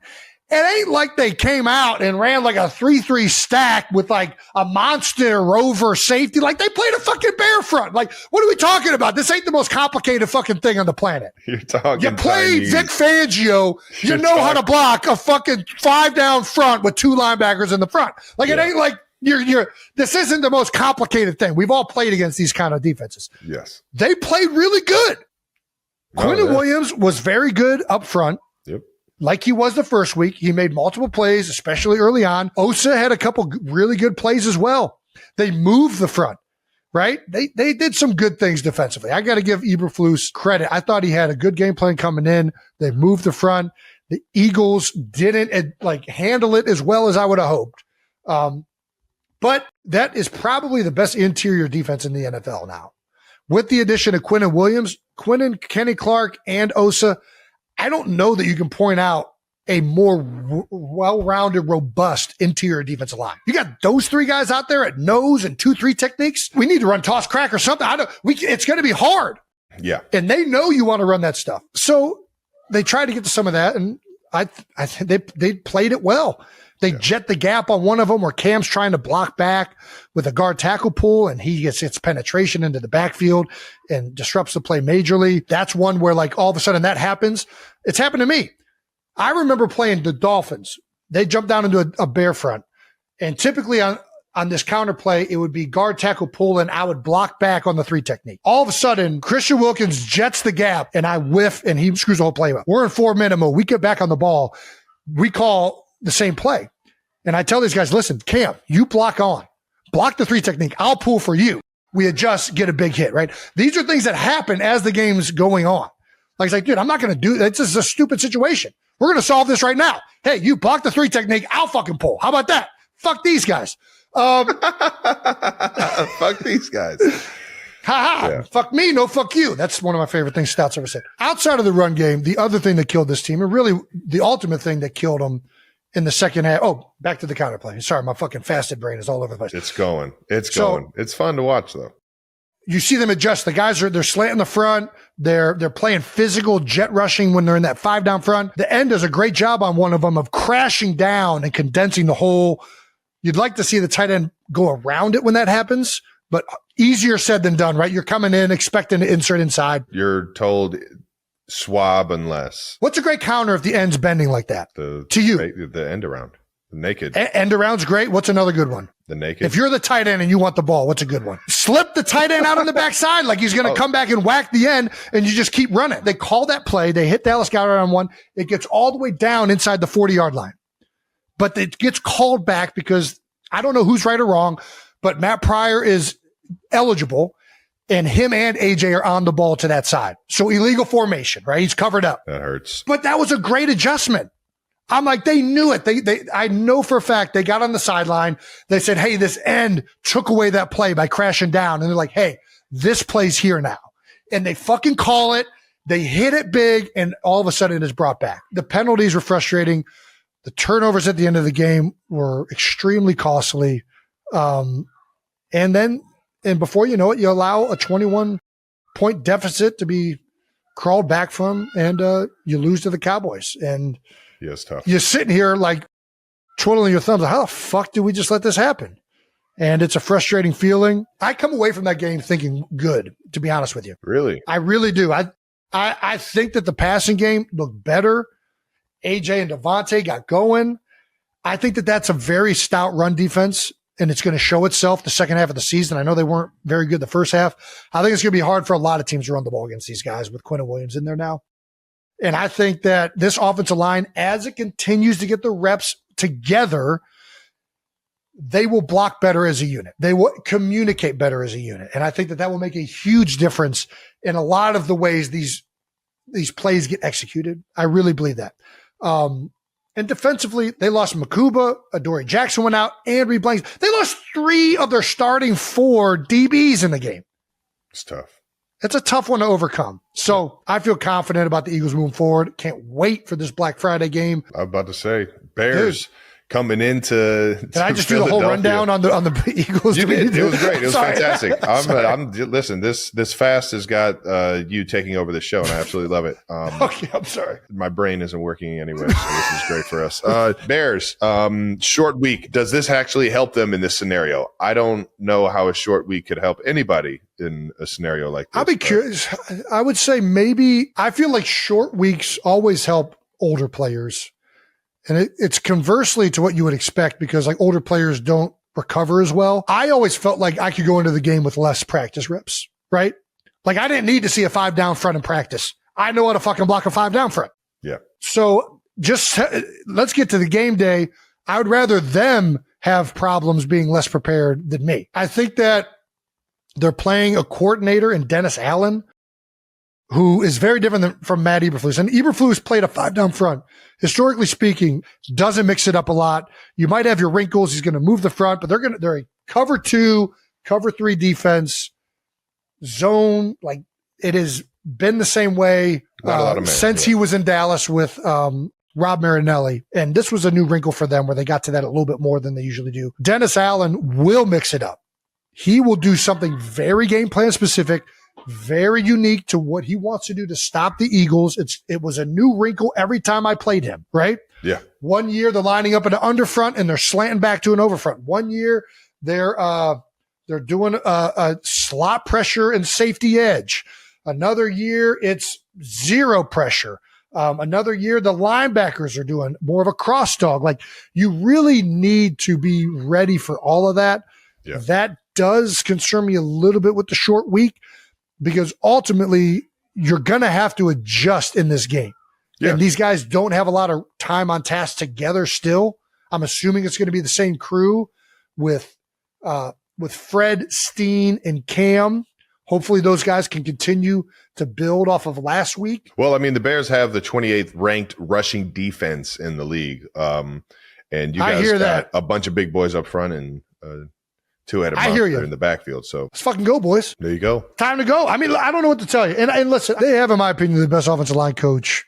It ain't like they came out and ran like a 3-3 stack with like a monster rover safety. Like they played a fucking bear front. Like, what are we talking about? This ain't the most complicated fucking thing on the planet. You're talking. You played Vic Fangio. You know how to block a fucking 5 down front with 2 linebackers in the front. Like it ain't like this isn't the most complicated thing. We've all played against these kind of defenses. Yes. They played really good. Quinton Williams was very good up front. Yep. Like he was the first week. He made multiple plays, especially early on. Osa had a couple really good plays as well. They moved the front, right? They did some good things defensively. I got to give Eberflus credit. I thought he had a good game plan coming in. They moved the front. The Eagles didn't handle it as well as I would have hoped. But that is probably the best interior defense in the NFL now. With the addition of Quinnen Williams, Kenny Clark, and Osa, I don't know that you can point out a more well-rounded, robust interior defensive line. You got those three guys out there at nose and 2-3 techniques. We need to run toss crack or something. It's going to be hard. Yeah. And they know you want to run that stuff. So they tried to get to some of that, and I think they played it well. They jet the gap on one of them where Cam's trying to block back with a guard tackle pull, and he gets its penetration into the backfield and disrupts the play majorly. That's one where all of a sudden that happens. It's happened to me. I remember playing the Dolphins. They jumped down into a bear front, and typically on this counter play, it would be guard tackle pull, and I would block back on the 3 technique. All of a sudden, Christian Wilkins jets the gap, and I whiff, and he screws the whole play up. We're in 4-minute mode. We get back on the ball. We call the same play. And I tell these guys, listen, Cam, you block the 3 technique. I'll pull for you. We adjust, get a big hit, right? These are things that happen as the game's going on. It's like, dude, I'm not going to do that. This is a stupid situation. We're going to solve this right now. Hey, you block the 3 technique. I'll fucking pull. How about that? Fuck these guys. Fuck these guys. Yeah. Fuck me, no fuck you. That's one of my favorite things Stouts ever said. Outside of the run game, the other thing that killed this team, and really the ultimate thing that killed them in the second half. Oh, back to the counterplay. Sorry, my fucking fasted brain is all over the place. It's going. It's fun to watch, though. You see them adjust. The guys they're slanting the front. They're playing physical jet rushing when they're in that 5 down front. The end does a great job on one of them of crashing down and condensing the hole. You'd like to see the tight end go around it when that happens, but easier said than done, right? You're coming in expecting to insert inside. You're told swab unless. What's a great counter if the end's bending like that to you? The end around. The naked. End around's great. What's another good one? The naked. If you're the tight end and you want the ball, what's a good one? Slip the tight end out on the backside like he's going to come back and whack the end, and you just keep running. They call that play. They hit Dallas Goedert on one. It gets all the way down inside the 40-yard line. But it gets called back because I don't know who's right or wrong, but Matt Pryor is eligible, and him and AJ are on the ball to that side. So illegal formation, right? He's covered up. That hurts. But that was a great adjustment. I'm like, they knew it. I know for a fact they got on the sideline. They said, hey, this end took away that play by crashing down. And they're like, hey, this play's here now. And they fucking call it. They hit it big, and all of a sudden it is brought back. The penalties were frustrating. The turnovers at the end of the game were extremely costly. And before you know it, you allow a 21-point deficit to be crawled back from, and you lose to the Cowboys. And yeah, it's tough. You're sitting here like twiddling your thumbs. How the fuck did we just let this happen? And it's a frustrating feeling. I come away from that game thinking good, to be honest with you. Really? I really do. I think that the passing game looked better. AJ and Devontae got going. I think that that's a very stout run defense, and it's going to show itself the second half of the season. I know they weren't very good the first half. I think it's going to be hard for a lot of teams to run the ball against these guys with Quinnen Williams in there now. And I think that this offensive line, as it continues to get the reps together, they will block better as a unit. They will communicate better as a unit. And I think that will make a huge difference in a lot of the ways these plays get executed. I really believe that. And defensively, they lost Makuba, Adoree Jackson went out, and Reed Blanks. They lost 3 of their starting 4 DBs in the game. It's tough. It's a tough one to overcome. So I feel confident about the Eagles moving forward. Can't wait for this Black Friday game. I was about to say, Bears coming into. Did I just do the whole rundown on the Eagles? You did. It was great. It was fantastic. Listen, this fast has got you taking over the show, and I absolutely love it. Okay, I'm sorry. My brain isn't working anyway, so this is great for us. Bears, short week. Does this actually help them in this scenario? I don't know how a short week could help anybody in a scenario like this. I'll be curious. I would say maybe. I feel like short weeks always help older players. And it's conversely to what you would expect, because like older players don't recover as well. I always felt like I could go into the game with less practice reps, right? Like I didn't need to see a 5 down front in practice. I know how to fucking block a 5 down front. Yeah. So just let's get to the game day. I would rather them have problems being less prepared than me. I think that they're playing a coordinator in Dennis Allen who is very different from Matt Eberflus. And Eberflus played a 5 down front. Historically speaking, doesn't mix it up a lot. You might have your wrinkles. He's going to move the front, but they're a cover 2, cover 3 defense zone. Like it has been the same way since he was in Dallas with Rob Marinelli. And this was a new wrinkle for them where they got to that a little bit more than they usually do. Dennis Allen will mix it up. He will do something very game plan specific, very unique to what he wants to do to stop the Eagles. It was a new wrinkle every time I played him, right? Yeah. One year they're lining up in an underfront and they're slanting back to an overfront. One year they're doing a slot pressure and safety edge. Another year it's zero pressure. Another year the linebackers are doing more of a cross dog. Like you really need to be ready for all of that. Yeah. That does concern me a little bit with the short week, because ultimately you're going to have to adjust in this game. Yeah. And these guys don't have a lot of time on task together still. I'm assuming it's going to be the same crew with Fred, Steen, and Cam. Hopefully those guys can continue to build off of last week. Well, I mean, the Bears have the 28th ranked rushing defense in the league. And you guys got a bunch of big boys up front and 2-headed monster in the backfield. So let's fucking go, boys. There you go. Time to go. I mean, I don't know what to tell you. And listen, they have, in my opinion, the best offensive line coach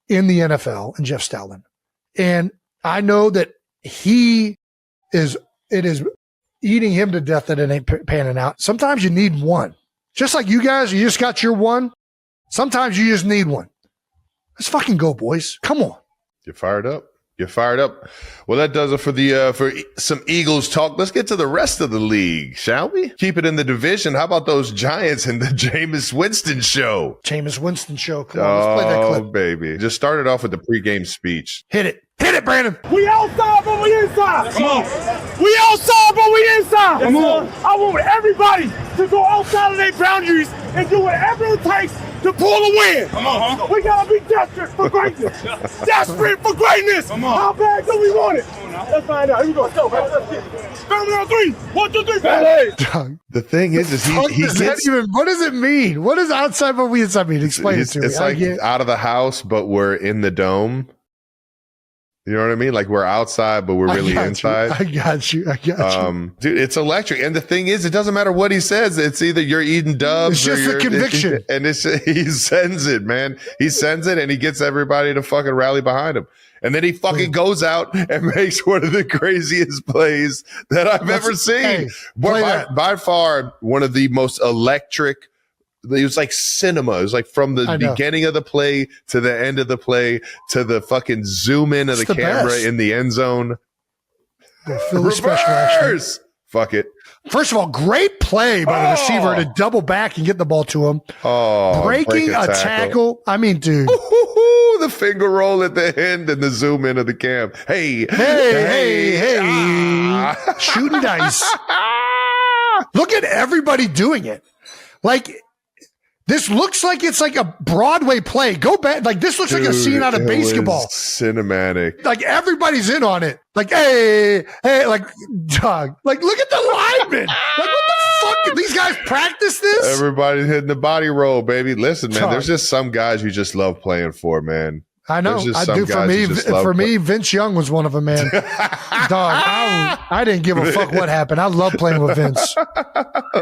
in the NFL, and Jeff Stoutland. And I know that it is eating him to death that it ain't panning out. Sometimes you need one. Just like you guys, you just got your one. Sometimes you just need one. Let's fucking go, boys. Come on. You're fired up. You're fired up. Well, that does it for some Eagles talk. Let's get to the rest of the league, shall we? Keep it in the division. How about those Giants and the Jameis Winston show? Jameis Winston show. Come on, let's play that clip. Oh, baby. Just started off with the pregame speech. Hit it. Hit it, Brandon. We outside, but we inside. Come on. We outside, but we inside. Come on. I want everybody to go outside of their boundaries and do whatever it takes to pull a win. Come on, huh? We gotta be desperate for greatness. Desperate for greatness. Come on. How bad do we want it? Let's find out. Here we go. Let's go, man. Let's get it. Family on 3. 1, 2, 3. Family. The thing is he gets. What does it mean? What does outside but we inside mean? Explain it to me. It's like out of the house, but we're in the dome. You know what I mean? Like we're outside, but we're really inside. I got you. Dude, it's electric. And the thing is, it doesn't matter what he says. It's either you're eating dubs. It's just a conviction. And he sends it, man. He sends it and he gets everybody to fucking rally behind him. And then he fucking goes out and makes one of the craziest plays that I've ever seen. Hey, by far, one of the most electric. It was like cinema. It was like from the beginning of the play to the end of the play to the fucking zoom in of the camera best. In the end zone. Philly special action. Fuck it. First of all, great play by the receiver to double back and get the ball to him. Breaking a tackle. I mean, dude. The finger roll at the end and the zoom in of the cam. Hey. Shooting dice. Look at everybody doing it. Like, this looks like it's like a Broadway play. Go back. Like, this looks like a scene out of basketball. Cinematic. Like, everybody's in on it. Like, hey, like, dog. Like, look at the linemen. Like, what the fuck? Did these guys practice this? Everybody's hitting the body roll, baby. Listen, man, there's just some guys you just love playing for, man. I know. I do. For me, Vince Young was one of them, man. Dog, I didn't give a fuck what happened. I love playing with Vince.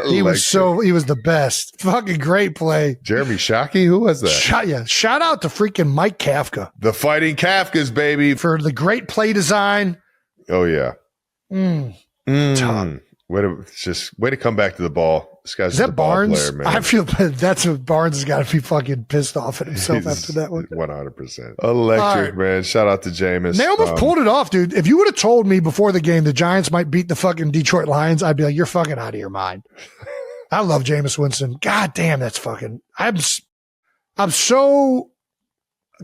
He was the best. Fucking great play. Jeremy Shockey? Who was that? Shout out to freaking Mike Kafka. The Fighting Kafkas, baby. For the great play design. Oh, yeah. Way to come back to the ball. This guy's Is that Barnes? Player, man. I feel that's what Barnes has got to be fucking pissed off at himself after that one. 100%. Electric, man. Shout out to Jameis. They almost pulled it off, dude. If you would have told me before the game the Giants might beat the fucking Detroit Lions, I'd be like, you're fucking out of your mind. I love Jameis Winston. God damn, that's fucking. I'm so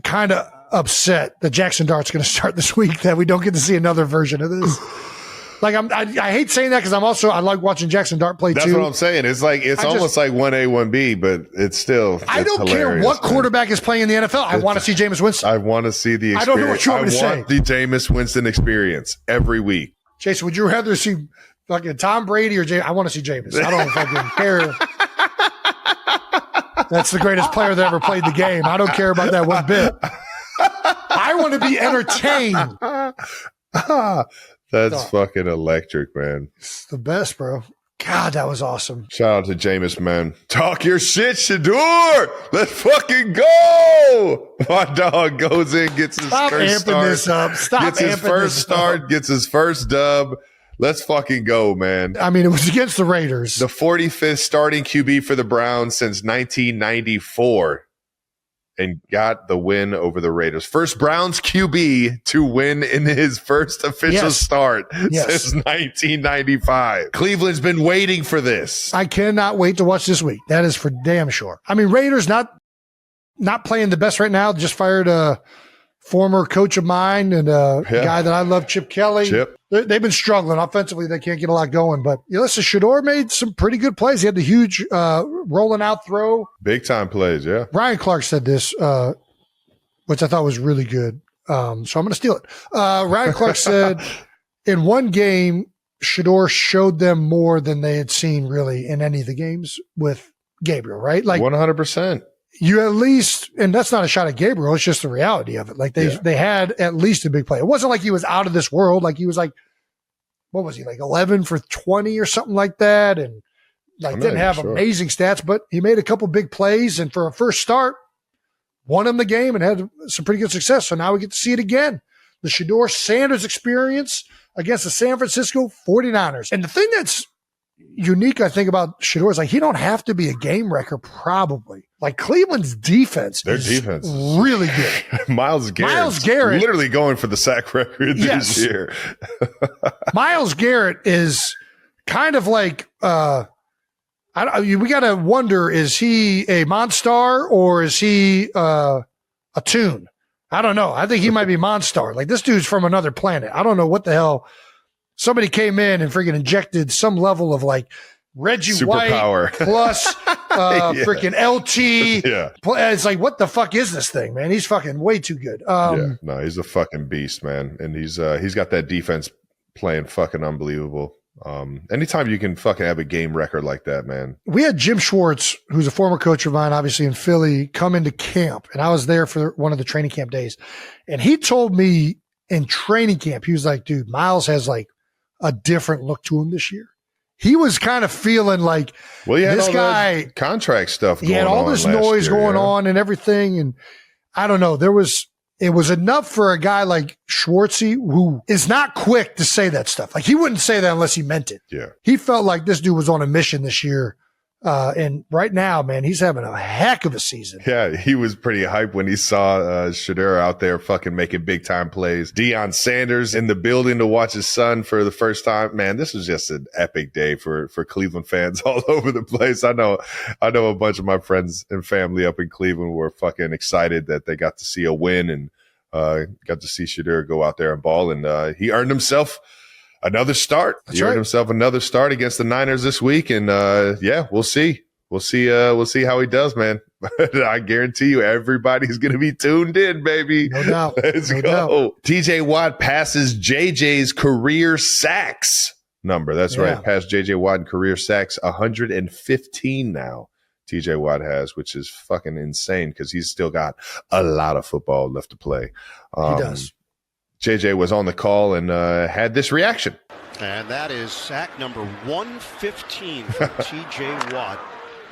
kind of upset that Jackson Dart's going to start this week that we don't get to see another version of this. Like I hate saying that because I like watching Jackson Dart play too. That's what I'm saying. It's like almost like 1A, 1B, but it's I don't care what quarterback is playing in the NFL. I want to see Jameis Winston. I want to see the experience. I don't know what you want me to say. I want the Jameis Winston experience every week. Jason, would you rather see fucking Tom Brady or Jameis? I want to see Jameis. I don't fucking care. That's the greatest player that ever played the game. I don't care about that one bit. I want to be entertained. That's fucking electric, man. It's the best, bro. God, that was awesome. Shout out to Jameis, man. Talk your shit, Shador. Let's fucking go. My dog goes in, gets his first start. This up. Stop gets his first start, gets his first dub. Let's fucking go, man. I mean, it was against the Raiders. The 45th starting QB for the Browns since 1994. And got the win over the Raiders. First Browns QB to win in his first official start since 1995. Cleveland's been waiting for this. I cannot wait to watch this week. That is for damn sure. I mean, Raiders not playing the best right now. Just fired a former coach of mine and a guy that I love, Chip Kelly. They've been struggling offensively. They can't get a lot going. But listen, Shador made some pretty good plays. He had the huge rolling out throw. Big time plays, yeah. Ryan Clark said this, which I thought was really good. So I'm going to steal it. Ryan Clark said in one game, Shador showed them more than they had seen really in any of the games with Gabriel, right? Like 100%. You at least, and that's not a shot at Gabriel, it's just the reality of it. Like they had at least a big play. It wasn't like he was out of this world. Like he was like, what was he, like 11 for 20 or something like that? And like didn't have amazing stats, but he made a couple big plays. And for a first start, won him the game and had some pretty good success. So now we get to see it again. The Shador Sanders experience against the San Francisco 49ers. And the thing that's unique, I think, about Shador is like he don't have to be a game wrecker, probably. Like Cleveland's defense is really good. Miles Garrett literally going for the sack record this year. Miles Garrett is kind of like we got to wonder, is he a Monstar or is he a Tune? I don't know. I think he might be Monstar. Like this dude's from another planet. I don't know what the hell. Somebody came in and freaking injected some level of like Reggie Superpower. White plus freaking LT. Yeah. It's like, what the fuck is this thing, man? He's fucking way too good. No, he's a fucking beast, man. And he's got that defense playing fucking unbelievable. Anytime you can fucking have a game record like that, man. We had Jim Schwartz, who's a former coach of mine, obviously in Philly, come into camp. And I was there for one of the training camp days. And he told me in training camp, he was like, dude, Miles has like a different look to him this year. He was kind of feeling like this guy contract stuff. He had all this noise going on and everything. And I don't know, it was enough for a guy like Schwartzy, who is not quick to say that stuff. Like he wouldn't say that unless he meant it. Yeah. He felt like this dude was on a mission this year. And right now, man, he's having a heck of a season. Yeah, he was pretty hyped when he saw Shador out there fucking making big time plays. Deion Sanders in the building to watch his son for the first time. Man, this was just an epic day for Cleveland fans all over the place. I know a bunch of my friends and family up in Cleveland were fucking excited that they got to see a win and got to see Shador go out there and ball. And he earned himself another start. He earned himself another start against the Niners this week. And we'll see. We'll see how he does, man. But I guarantee you everybody's going to be tuned in, baby. No doubt. Let's go. TJ Watt passes JJ's career sacks number. That's right. Passed JJ Watt in career sacks 115 now. TJ Watt has, which is fucking insane because he's still got a lot of football left to play. He does. JJ was on the call and had this reaction. And that is sack number 115 for TJ Watt.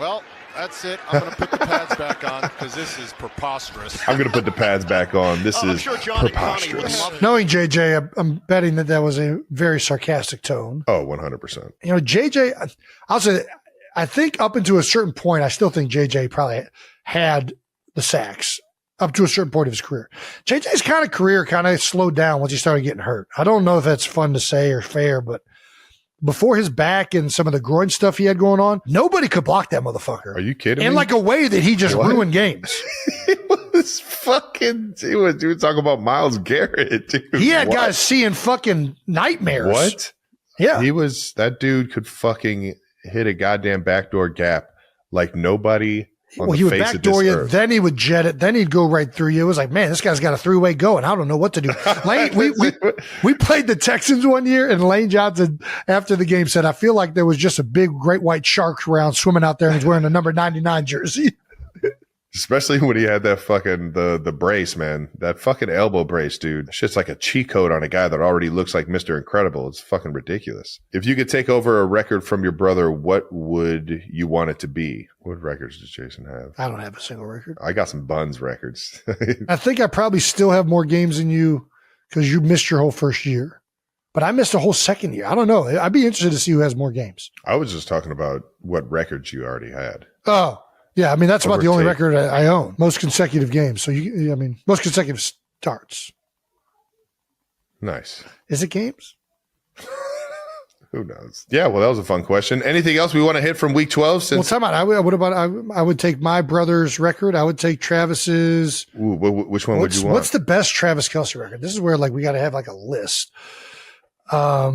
Well, that's it. I'm going to put the pads back on because this is preposterous. I'm going to put the pads back on. This is preposterous. Knowing JJ, I'm betting that was a very sarcastic tone. Oh, 100%. You know, JJ, I'll say, I think up until a certain point, I still think JJ probably had the sacks up to a certain point of his career. JJ's kind of career kind of slowed down once he started getting hurt. I don't know if that's fun to say or fair, but before his back and some of the groin stuff he had going on, nobody could block that motherfucker. Are you kidding me? In like a way that he just ruined games. You were talking about Myles Garrett, dude. He had guys seeing fucking nightmares. What? Yeah. That dude could fucking hit a goddamn backdoor gap like nobody. He would backdoor you, earth. Then he would jet it, then he'd go right through you. It was like, man, this guy's got a three-way go, and I don't know what to do. Lane, we played the Texans one year, and Lane Johnson, after the game, said, I feel like there was just a big great white shark around swimming out there, and he's wearing a number 99 jersey. Especially when he had that fucking the brace, man. That fucking elbow brace, dude. Shit's like a cheat code on a guy that already looks like Mr. Incredible. It's fucking ridiculous. If you could take over a record from your brother, what would you want it to be? What records does Jason have? I don't have a single record. I got some Buns records. I think I probably still have more games than you because you missed your whole first year. But I missed a whole second year. I don't know. I'd be interested to see who has more games. I was just talking about what records you already had. Oh, yeah. I mean, that's about the only record I own. Most consecutive games. So, most consecutive starts. Nice. Is it games? Who knows? Yeah, well, that was a fun question. Anything else we want to hit from week 12? Since time out. I would take my brother's record. I would take Travis's. Ooh, which one would you want? What's the best Travis Kelce record? This is where we got to have a list. I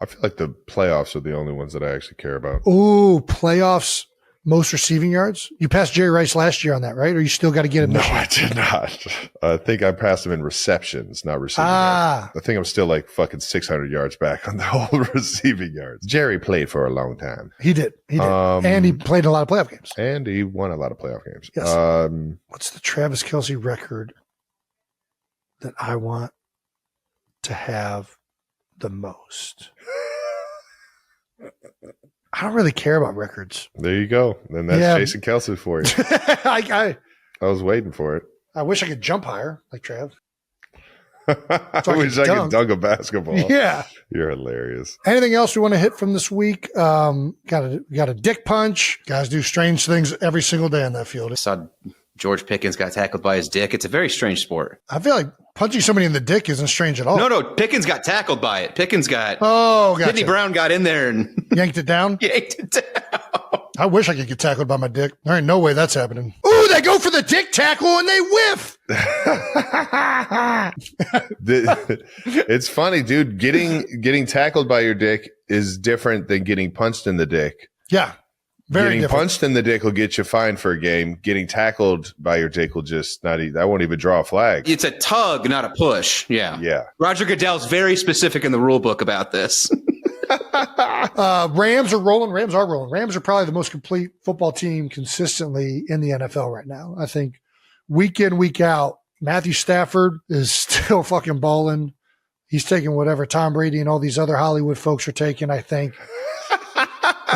feel like the playoffs are the only ones that I actually care about. Ooh, playoffs. Most receiving yards? You passed Jerry Rice last year on that, right? Or you still got to get him? No, I did not. I think I passed him in receptions, not receiving yards. I think I'm still fucking 600 yards back on the whole receiving yards. Jerry played for a long time. He did. And he played a lot of playoff games. And he won a lot of playoff games. Yes. What's the Travis Kelce record that I want to have the most? I don't really care about records. There you go. Then that's Jason Kelce for you. I was waiting for it. I wish I could jump higher like Trav. I wish I could dunk a basketball. Yeah. You're hilarious. Anything else we want to hit from this week? Got a dick punch. Guys do strange things every single day on that field. I saw George Pickens got tackled by his dick. It's a very strange sport. I feel like punching somebody in the dick isn't strange at all. No, Pickens got tackled by it. Pickens got. Oh, gotcha. Sidney Brown got in there and yanked it down. Yanked it down. I wish I could get tackled by my dick. There ain't no way that's happening. Ooh, they go for the dick tackle and they whiff. It's funny, dude. Getting tackled by your dick is different than getting punched in the dick. Yeah. Very getting punched in the dick will get you fined for a game. Getting tackled by your dick will just that won't even draw a flag. It's a tug, not a push. Yeah. Yeah. Roger Goodell's very specific in the rule book about this. Rams are rolling. Rams are probably the most complete football team consistently in the NFL right now. I think week in, week out, Matthew Stafford is still fucking balling. He's taking whatever Tom Brady and all these other Hollywood folks are taking, I think.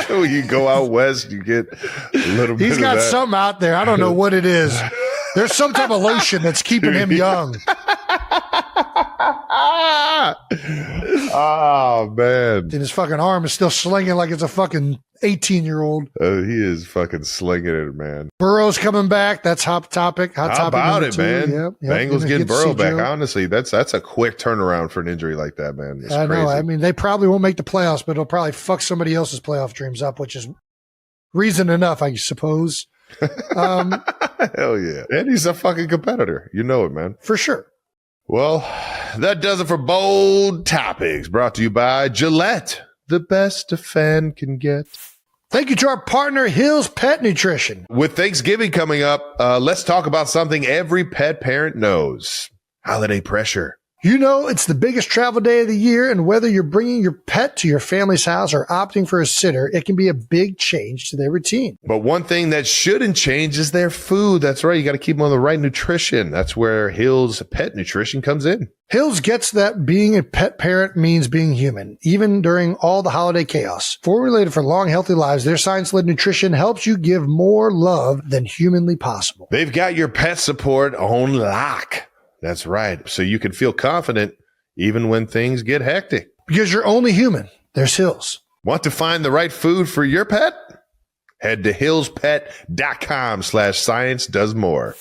You go out west, you get a little bit. He's got something out there. I don't know what it is. There's some type of lotion that's keeping him young. Oh, man. And his fucking arm is still slinging like it's a fucking 18-year-old. He is fucking slinging it, man. Burrow's coming back. That's hot topic. How about it, man? Yep. Bengals getting Burrow back. Honestly, that's a quick turnaround for an injury like that, man. It's crazy. I mean, they probably won't make the playoffs, but it'll probably fuck somebody else's playoff dreams up, which is reason enough, I suppose. Hell yeah. And he's a fucking competitor. You know it, man. For sure. Well, that does it for Bold Topics, brought to you by Gillette, the best a fan can get. Thank you to our partner, Hill's Pet Nutrition. With Thanksgiving coming up, let's talk about something every pet parent knows. Holiday pressure. You know, it's the biggest travel day of the year, and whether you're bringing your pet to your family's house or opting for a sitter, it can be a big change to their routine. But one thing that shouldn't change is their food. That's right. You got to keep them on the right nutrition. That's where Hill's Pet Nutrition comes in. Hill's gets that being a pet parent means being human, even during all the holiday chaos. Formulated for long, healthy lives, their science-led nutrition helps you give more love than humanly possible. They've got your pet support on lock. That's right. So you can feel confident even when things get hectic. Because you're only human. There's Hill's. Want to find the right food for your pet? Head to hillspet.com/science-does-more.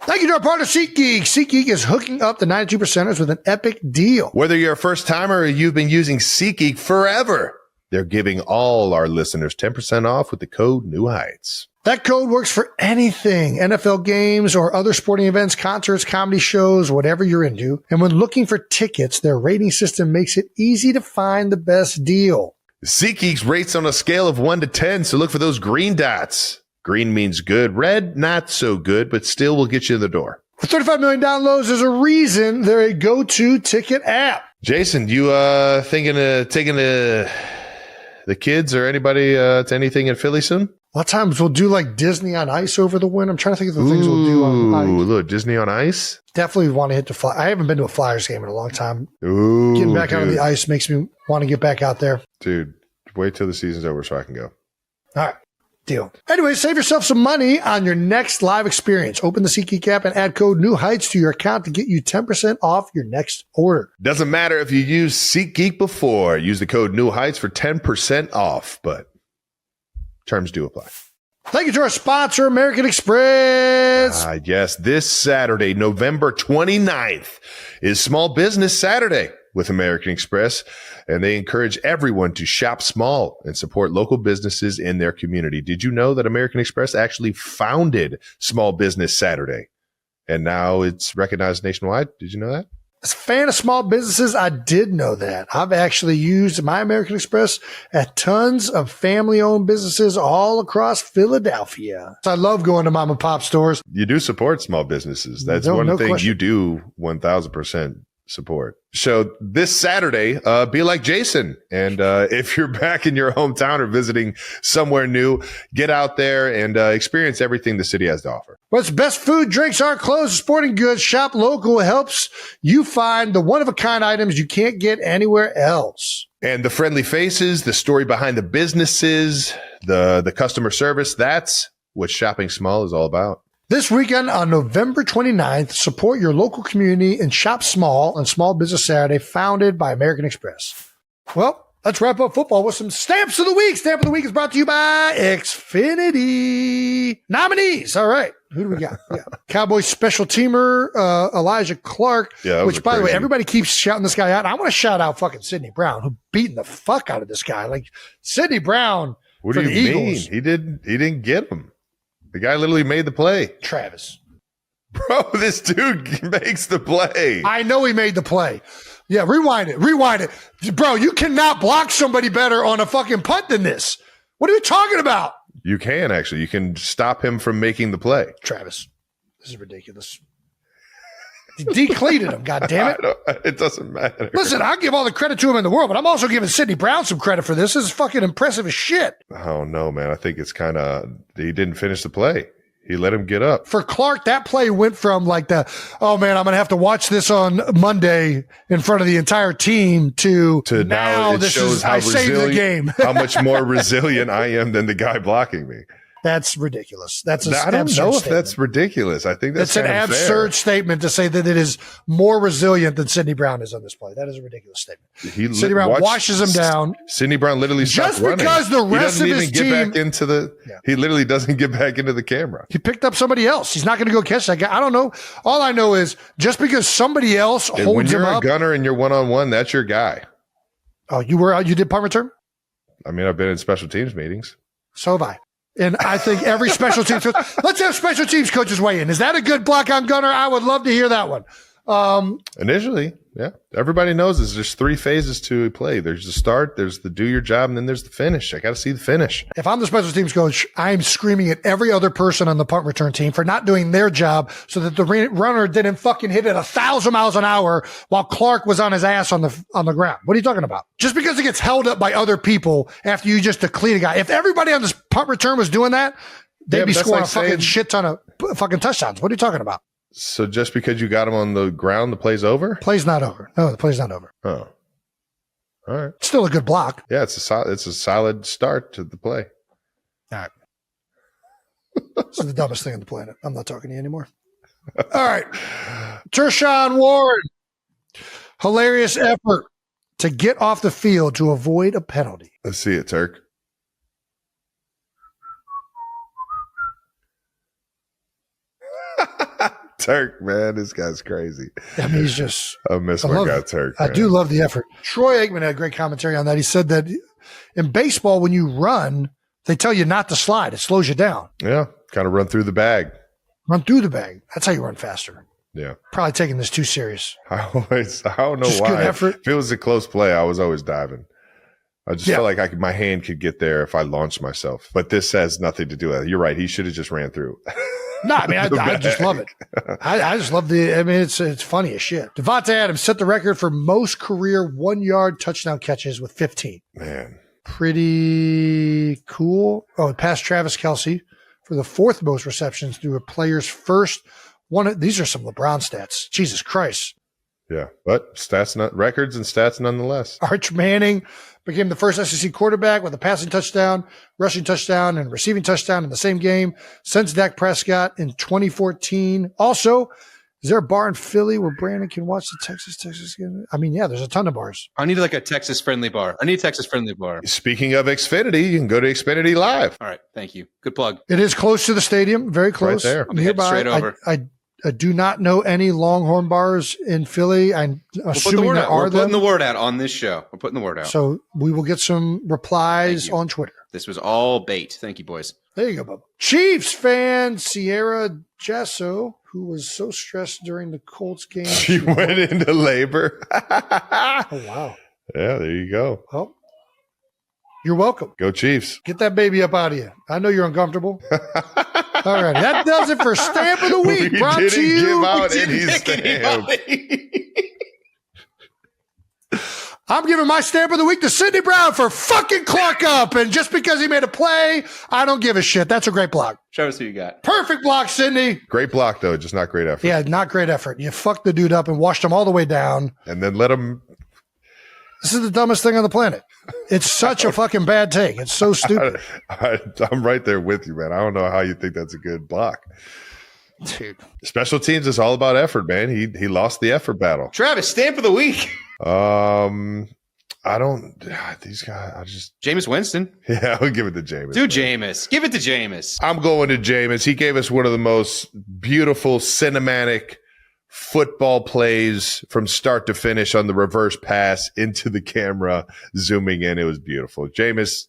Thank you to our partner, SeatGeek. SeatGeek is hooking up the 92%ers with an epic deal. Whether you're a first timer or you've been using SeatGeek forever, they're giving all our listeners 10% off with the code New Heights. That code works for anything, NFL games or other sporting events, concerts, comedy shows, whatever you're into. And when looking for tickets, their rating system makes it easy to find the best deal. SeatGeek rates on a scale of 1 to 10, so look for those green dots. Green means good, red, not so good, but still will get you in the door. With 35 million downloads, there's a reason they're a go-to ticket app. Jason, you thinking of taking the kids or anybody to anything in Philly soon? A lot of times we'll do like Disney on Ice over the winter. I'm trying to think of the things we'll do on ice. Ooh, look, Disney on Ice. Definitely want to hit the fly. I haven't been to a Flyers game in a long time. Ooh, Getting back out on the ice makes me want to get back out there. Dude, wait till the season's over so I can go. All right. Deal. Anyway, save yourself some money on your next live experience. Open the SeatGeek app and add code New Heights to your account to get you 10% off your next order. Doesn't matter if you used SeatGeek before. Use the code New Heights for 10% off, but terms do apply. Thank you to our sponsor, American Express. Yes, this Saturday, November 29th, is Small Business Saturday with American Express, and they encourage everyone to shop small and support local businesses in their community. Did you know that American Express actually founded Small Business Saturday, and now it's recognized nationwide? Did you know that? As a fan of small businesses, I did know that. I've actually used my American Express at tons of family-owned businesses all across Philadelphia. So I love going to mom and pop stores. You do support small businesses. That's one thing question. You do 1,000% support. So this Saturday, be like Jason. And if you're back in your hometown or visiting somewhere new, get out there and experience everything the city has to offer. What's best food, drinks, art, clothes, sporting goods, shop local helps you find the one-of-a-kind items you can't get anywhere else. And the friendly faces, the story behind the businesses, the customer service, that's what shopping small is all about. This weekend on November 29th, support your local community and shop small on Small Business Saturday, founded by American Express. Well, let's wrap up football with some Stamps of the Week. Stamp of the Week is brought to you by Xfinity. Nominees. All right. Who do we got? Cowboys special teamer Elijah Clark, which, by the way, everybody keeps shouting this guy out. I want to shout out fucking Sidney Brown, who beating the fuck out of this guy. Like, Sidney Brown what for do the you Eagles. mean? He didn't get him. The guy literally made the play. Travis. Bro, this dude makes the play. I know he made the play. Yeah, rewind it. Bro, you cannot block somebody better on a fucking punt than this. What are you talking about? You can, actually. You can stop him from making the play. Travis, this is ridiculous. He decleated him, God damn it. It doesn't matter. Listen, I'll give all the credit to him in the world, but I'm also giving Sidney Brown some credit for this. This is fucking impressive as shit. Oh, no, man. I think it's kind of, he didn't finish the play. He let him get up. For Clark, that play went from like oh man, I'm going to have to watch this on Monday in front of the entire team to now it shows how I saved the game. How much more resilient I am than the guy blocking me. That's ridiculous. I don't know if that's ridiculous. I think that's an absurd statement to say that it is more resilient than Sidney Brown is on this play. That is a ridiculous statement. Sidney Brown washes him down. Sidney Brown literally just running. Because the rest of his team he literally doesn't get back into the camera. He picked up somebody else. He's not going to go catch that guy. I don't know. All I know is just because somebody else holds him up. When you're a gunner and you're one-on-one, that's your guy. Oh, you did punt return? I mean, I've been in special teams meetings. So have I. And I think every special teams coach, let's have special teams coaches weigh in. Is that a good block on gunner? I would love to hear that one. Initially, yeah. Everybody knows there's 3 phases to a play. There's the start, there's the do your job, and then there's the finish. I got to see the finish. If I'm the special teams coach, I'm screaming at every other person on the punt return team for not doing their job so that the runner didn't fucking hit it 1,000 miles an hour while Clark was on his ass on the ground. What are you talking about? Just because it gets held up by other people after you just deplete a guy. If everybody on this punt return was doing that, they'd be scoring a fucking shit ton of fucking touchdowns. What are you talking about? So just because you got him on the ground, the play's over? Play's not over. No, the play's not over. Oh. All right. Still a good block. Yeah, it's a solid start to the play. All right. This is the dumbest thing on the planet. I'm not talking to you anymore. All right. Tershawn Warren. Hilarious effort to get off the field to avoid a penalty. Let's see it, Turk. Turk, man, this guy's crazy. I mean, he's just. I miss my guy, Turk. Man. I do love the effort. Troy Aikman had great commentary on that. He said that in baseball, when you run, they tell you not to slide. It slows you down. Yeah, kind of run through the bag. Run through the bag. That's how you run faster. Yeah. Probably taking this too serious. I don't know just why. Good effort. If it was a close play, I was always diving. I just felt like my hand could get there if I launched myself. But this has nothing to do with it. You're right. He should have just ran through. No, I mean, I just love it. I just love it's funny as shit. Devontae Adams set the record for most career 1-yard touchdown catches with 15. Man. pretty cool. Oh, it passed Travis Kelce for the 4th most receptions through a player's first one. These are some LeBron stats. Jesus Christ. Yeah, but records and stats nonetheless. Arch Manning became the first SEC quarterback with a passing touchdown, rushing touchdown, and receiving touchdown in the same game since Dak Prescott in 2014. Also, is there a bar in Philly where Brandon can watch the Texas game? I mean, yeah, there's a ton of bars. I need like a Texas-friendly bar. Speaking of Xfinity, you can go to Xfinity Live. All right, thank you. Good plug. It is close to the stadium, very close. Right there. I'm nearby. Straight over. I do not know any Longhorn bars in Philly. I'm assuming there are. We're putting the word out on this show. We're putting the word out. So we will get some replies on Twitter. This was all bait. Thank you, boys. There you go, Bubba. Chiefs fan Sierra Gesso, who was so stressed during the Colts game. She went into labor. Oh, wow. Yeah, there you go. Well, you're welcome. Go Chiefs. Get that baby up out of you. I know you're uncomfortable. All right. That does it for Stamp of the Week. We brought didn't to you. give out any stamp. I'm giving my Stamp of the Week to Sidney Brown for fucking Clark up. And just because he made a play, I don't give a shit. That's a great block. Show us who you got. Perfect block, Sidney. Great block, though. Just not great effort. Yeah, not great effort. You fucked the dude up and washed him all the way down. And then let him. This is the dumbest thing on the planet. It's such a fucking bad take. It's so stupid. I'm right there with you, man. I don't know how you think that's a good block. Dude. Special teams is all about effort, man. He lost the effort battle. Travis, Stamp of the Week. I don't. These guys. I just. Jameis Winston. Yeah, I'll give it to Jameis. Do Jameis. Give it to Jameis. I'm going to Jameis. He gave us one of the most beautiful cinematic football plays from start to finish on the reverse pass into the camera, zooming in. It was beautiful. Jameis,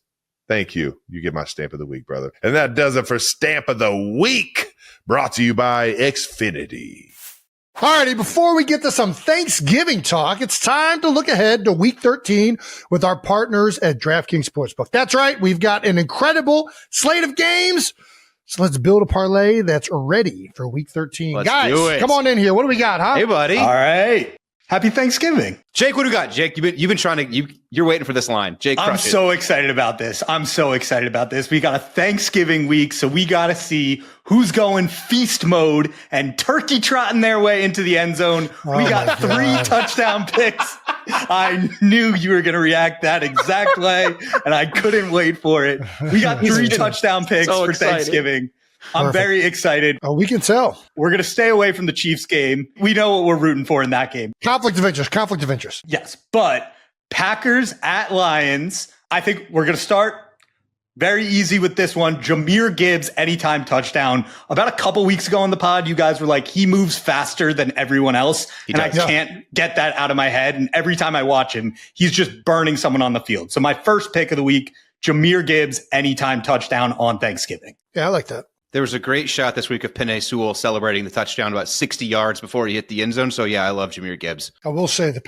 thank you. You get my Stamp of the Week, brother. And that does it for Stamp of the Week, brought to you by Xfinity. Alrighty, before we get to some Thanksgiving talk, it's time to look ahead to Week 13 with our partners at DraftKings Sportsbook. That's right, we've got an incredible slate of games. So let's build a parlay that's ready for Week 13. Let's Guys, do it. come on in here. What do we got, huh? Hey, buddy. All right. Happy Thanksgiving. Jake, what do you got? Jake, you've been trying to you're waiting for this line. Jake, I'm so excited about this. We got a Thanksgiving week, so we got to see who's going feast mode and turkey trotting their way into the end zone. We got 3 touchdown picks. I knew you were going to react that exact way, and I couldn't wait for it. We got 3 touchdown picks for Thanksgiving. I'm very excited. Oh, we can tell. We're going to stay away from the Chiefs game. We know what we're rooting for in that game. Conflict of interest. Yes, but Packers at Lions. I think we're going to start very easy with this one. Jahmyr Gibbs, anytime touchdown. About a couple weeks ago on the pod, you guys were like, he moves faster than everyone else. I can't get that out of my head. And every time I watch him, he's just burning someone on the field. So my first pick of the week, Jahmyr Gibbs, anytime touchdown on Thanksgiving. Yeah, I like that. There was a great shot this week of Penei Sewell celebrating the touchdown about 60 yards before he hit the end zone. So, yeah, I love Jahmyr Gibbs. I will say the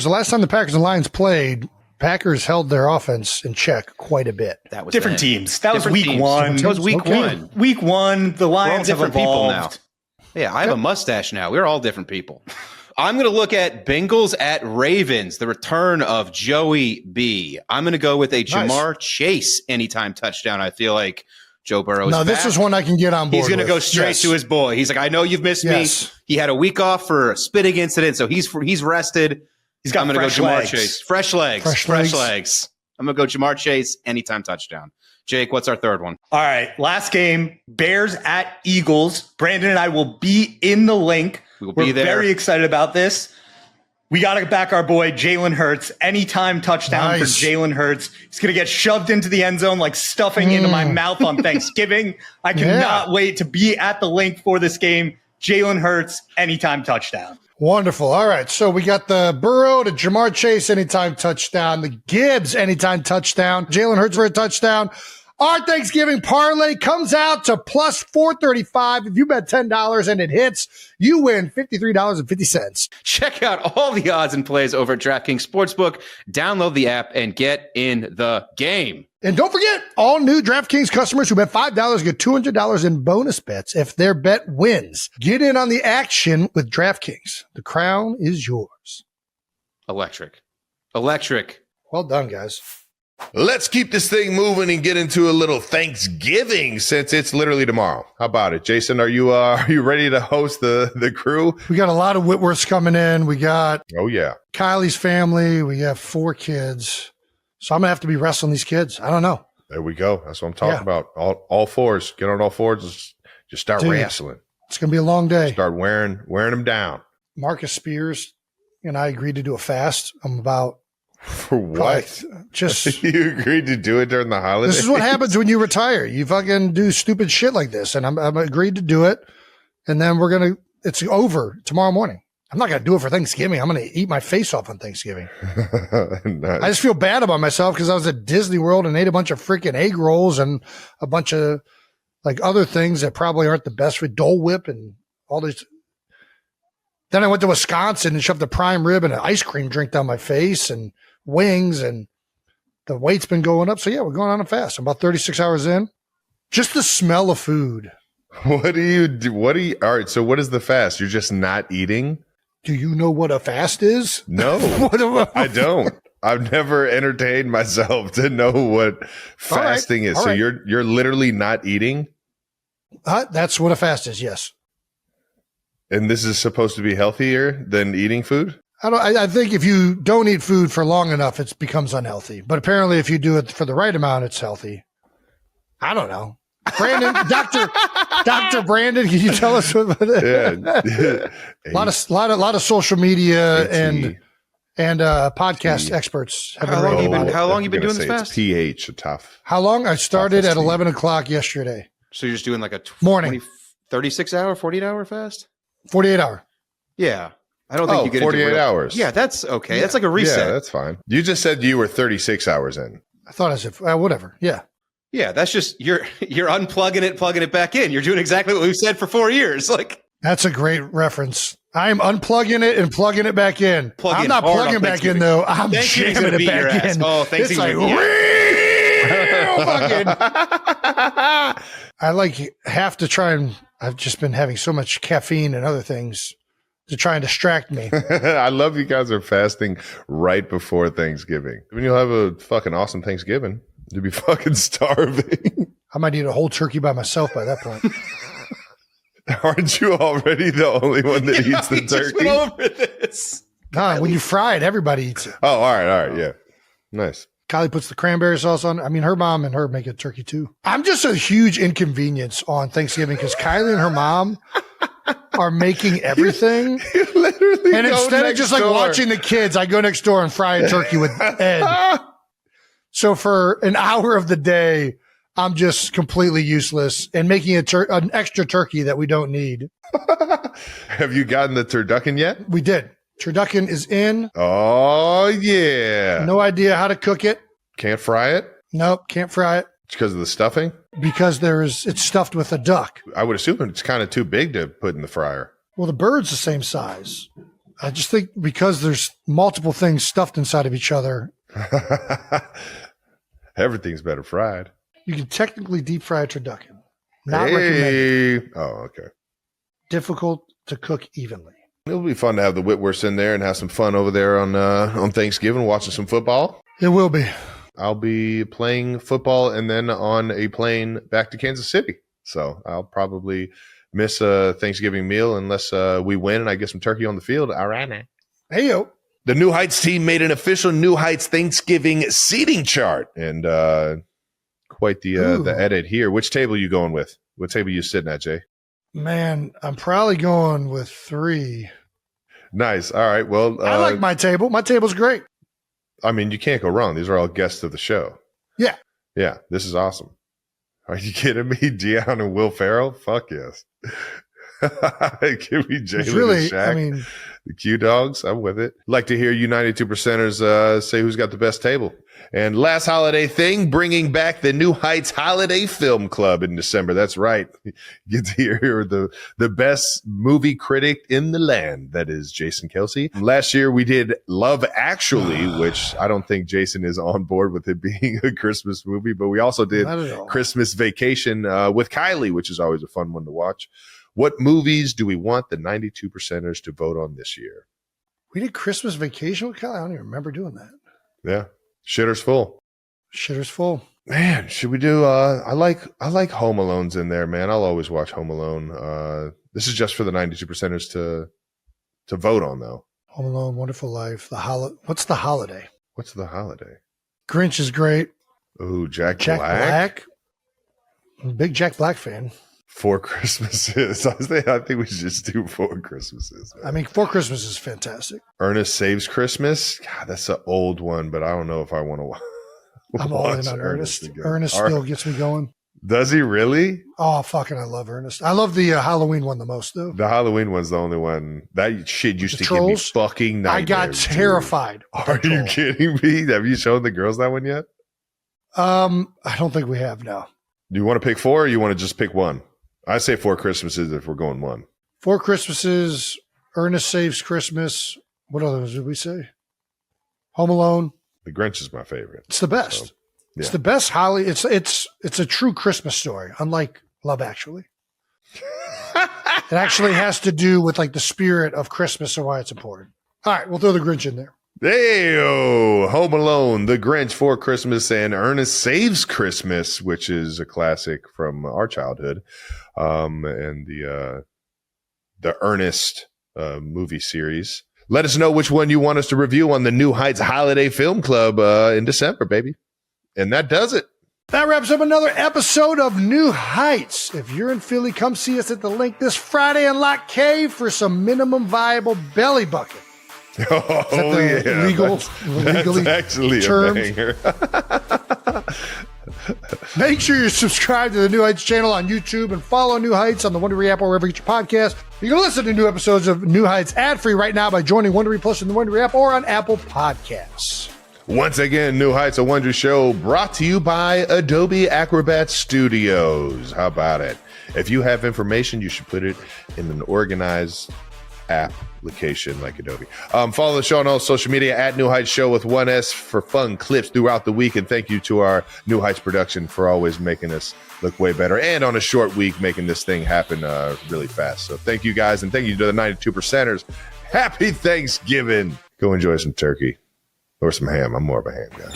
last time the Packers and Lions played, Packers held their offense in check quite a bit. That was different teams. That was week one. That was week one. Week one, the Lions have evolved. People now. Yeah, I have a mustache now. We're all different people. I'm going to look at Bengals at Ravens, the return of Joey B. I'm going to go with a Jamar Chase anytime touchdown. I feel like Joe Burrow is back. This is one I can get on board. He's going to go straight to his boy. He's like, I know you've missed me. He had a week off for a spitting incident, so he's rested. I'm going to go Jamar Chase. Fresh legs. I'm going to go Jamar Chase, anytime touchdown. Jake, what's our third one? All right, last game, Bears at Eagles. Brandon and I will be in the link. We'll be there. Very excited about this. We got to back our boy, Jalen Hurts. Anytime touchdown for Jalen Hurts. He's going to get shoved into the end zone like stuffing into my mouth on Thanksgiving. I cannot wait to be at the link for this game. Jalen Hurts, anytime touchdown. Wonderful. All right. So we got the Burrow to Jamar Chase anytime touchdown, the Gibbs anytime touchdown, Jalen Hurts for a touchdown. Our Thanksgiving parlay comes out to plus 435. If you bet $10 and it hits, you win $53.50. Check out all the odds and plays over at DraftKings Sportsbook. Download the app and get in the game. And don't forget, all new DraftKings customers who bet $5 get $200 in bonus bets if their bet wins. Get in on the action with DraftKings. The crown is yours. Electric. Well done, guys. Let's keep this thing moving and get into a little Thanksgiving since it's literally tomorrow. How about it, Jason? Are you ready to host the crew? We got a lot of Whitworths coming in. We got yeah, Kylie's family. We have 4 kids, so I'm gonna have to be wrestling these kids. I don't know. There we go. That's what I'm talking about. All fours. Get on all fours. Just start wrestling. It's gonna be a long day. Start wearing them down. Marcus Spears and I agreed to do a fast. I'm about. For what? Just you agreed to do it during the holidays. This is what happens when you retire. You fucking do stupid shit like this, and I'm agreed to do it. And then it's over tomorrow morning. I'm not gonna do it for Thanksgiving. I'm gonna eat my face off on Thanksgiving. Nice. I just feel bad about myself because I was at Disney World and ate a bunch of freaking egg rolls and a bunch of like other things that probably aren't the best for Dole Whip and all these. Then I went to Wisconsin and shoved a prime rib and an ice cream drink down my face and wings, and the weight's been going up. So yeah, we're going on a fast. I'm about 36 hours in. Just the smell of food. What do you do? All right. So what is the fast? You're just not eating? Do you know what a fast is? No, I don't. I've never entertained myself to know what fasting is. So you're literally not eating? That's what a fast is. Yes. And this is supposed to be healthier than eating food? I think if you don't eat food for long enough, it becomes unhealthy. But apparently if you do it for the right amount, it's healthy. I don't know. Brandon, Dr. Brandon, can you tell us what it is? A lot of social media and podcast experts have been writing about it. How long you been doing this fast? It's pH tough. How long? I started at 11 o'clock yesterday. So you're just doing like a morning 36 hour, 48 hour fast? 48 hour. Yeah. I don't think you get 48 hours. Yeah, that's okay. Yeah. That's like a reset. Yeah, that's fine. You just said you were 36 hours in. I thought I said whatever. Yeah. Yeah, that's just you're unplugging it, plugging it back in. You're doing exactly what we've said for 4 years. Like that's a great reference. I am unplugging it and plugging it back in. I'm not plugging back in though. I'm jamming it back in. Oh, thanks. It's like I have to try and I've just been having so much caffeine and other things to try and distract me. I love you guys are fasting right before Thanksgiving. I mean, you'll have a fucking awesome Thanksgiving. You'll be fucking starving. I might eat a whole turkey by myself by that point. Aren't you already the only one that eats the turkey? Just went over this. Nah, when you fry it, everybody eats it. Oh, all right. Yeah. Nice. Kylie puts the cranberry sauce on. I mean, her mom and her make a turkey too. I'm just a huge inconvenience on Thanksgiving because Kylie and her mom are making everything. You literally and instead of just like watching the kids, I go next door and fry a turkey with Ed. So for an hour of the day, I'm just completely useless and making an extra turkey that we don't need. Have you gotten the turducken yet? We did. Turducken is in. Oh, yeah. No idea how to cook it. Can't fry it? Nope, can't fry it. It's because of the stuffing? Because it's stuffed with a duck. I would assume it's kind of too big to put in the fryer. Well, the bird's the same size. I just think because there's multiple things stuffed inside of each other. Everything's better fried. You can technically deep fry a turducken. Not recommended. Oh, okay. Difficult to cook evenly. It'll be fun to have the Whitworths in there and have some fun over there on Thanksgiving, watching some football. It will be. I'll be playing football and then on a plane back to Kansas City. So I'll probably miss a Thanksgiving meal unless we win and I get some turkey on the field. All right, man. Hey, yo. The New Heights team made an official New Heights Thanksgiving seating chart and quite the edit here. Which table are you going with? What table are you sitting at, Jay? Man, I'm probably going with 3. Nice. All right. Well, I like my table. My table's great. I mean, you can't go wrong. These are all guests of the show. Yeah. Yeah. This is awesome. Are you kidding me? Dion and Will Ferrell? Fuck yes. Give me Jalen and Shaq. I mean, the Q Dogs. I'm with it. Like to hear you 92%ers say who's got the best table. And last holiday thing, bringing back the New Heights Holiday Film Club in December. That's right. You get to hear the best movie critic in the land. That is Jason Kelce. Last year we did Love Actually, which I don't think Jason is on board with it being a Christmas movie, but we also did Christmas Vacation with Kylie, which is always a fun one to watch. What movies do we want the 92%ers to vote on this year? We did Christmas Vacation with Kylie. I don't even remember doing that. Yeah. Shitter's full. Shitter's full. Man, should we do I like Home Alone's in there, man. I'll always watch Home Alone. This is just for the 92%ers to vote on though. Home Alone, Wonderful Life, What's the Holiday? What's the holiday? Grinch is great. Ooh, Jack Black. Big Jack Black fan. Four Christmases. I think we should just do Four Christmases. Man. I mean, Four Christmas is fantastic. Ernest Saves Christmas. God, that's an old one, but I don't know if I want to watch. I'm all in on Ernest. Ernest still gets me going. Does he really? Oh, fucking, I love Ernest. I love the Halloween one the most, though. The Halloween one's the only one. That shit used to give me fucking nightmares. I got terrified. Are you kidding me? Have you shown the girls that one yet? I don't think we have now. Do you want to pick four or you want to just pick one? I say Four Christmases if we're going one. Four Christmases, Ernest Saves Christmas. What others did we say? Home Alone. The Grinch is my favorite. It's the best. So, yeah. It's the best Holly. It's a true Christmas story, unlike Love Actually. It actually has to do with like the spirit of Christmas and why it's important. All right, we'll throw the Grinch in there. Hey-o, Home Alone, The Grinch, Four Christmas, and Ernest Saves Christmas, which is a classic from our childhood, and the Ernest movie series. Let us know which one you want us to review on the New Heights Holiday Film Club in December, baby. And that does it. That wraps up another episode of New Heights. If you're in Philly, come see us at the Link this Friday in Lot K for some minimum viable belly bucket. Oh, yeah. Legally that's actually termed? A banger. Make sure you're subscribed to the New Heights channel on YouTube and follow New Heights on the Wondery app or wherever you get your podcast. You can listen to new episodes of New Heights ad-free right now by joining Wondery Plus in the Wondery app or on Apple Podcasts. Once again, New Heights, a Wonder Show brought to you by Adobe Acrobat Studios. How about it? If you have information, you should put it in an organized application like Adobe. Follow the show on all social media at New Heights Show with 1S for fun clips throughout the week. And thank you to our New Heights production for always making us look way better. And on a short week, making this thing happen really fast. So thank you guys. And thank you to the 92%ers. Happy Thanksgiving. Go enjoy some turkey or some ham. I'm more of a ham guy.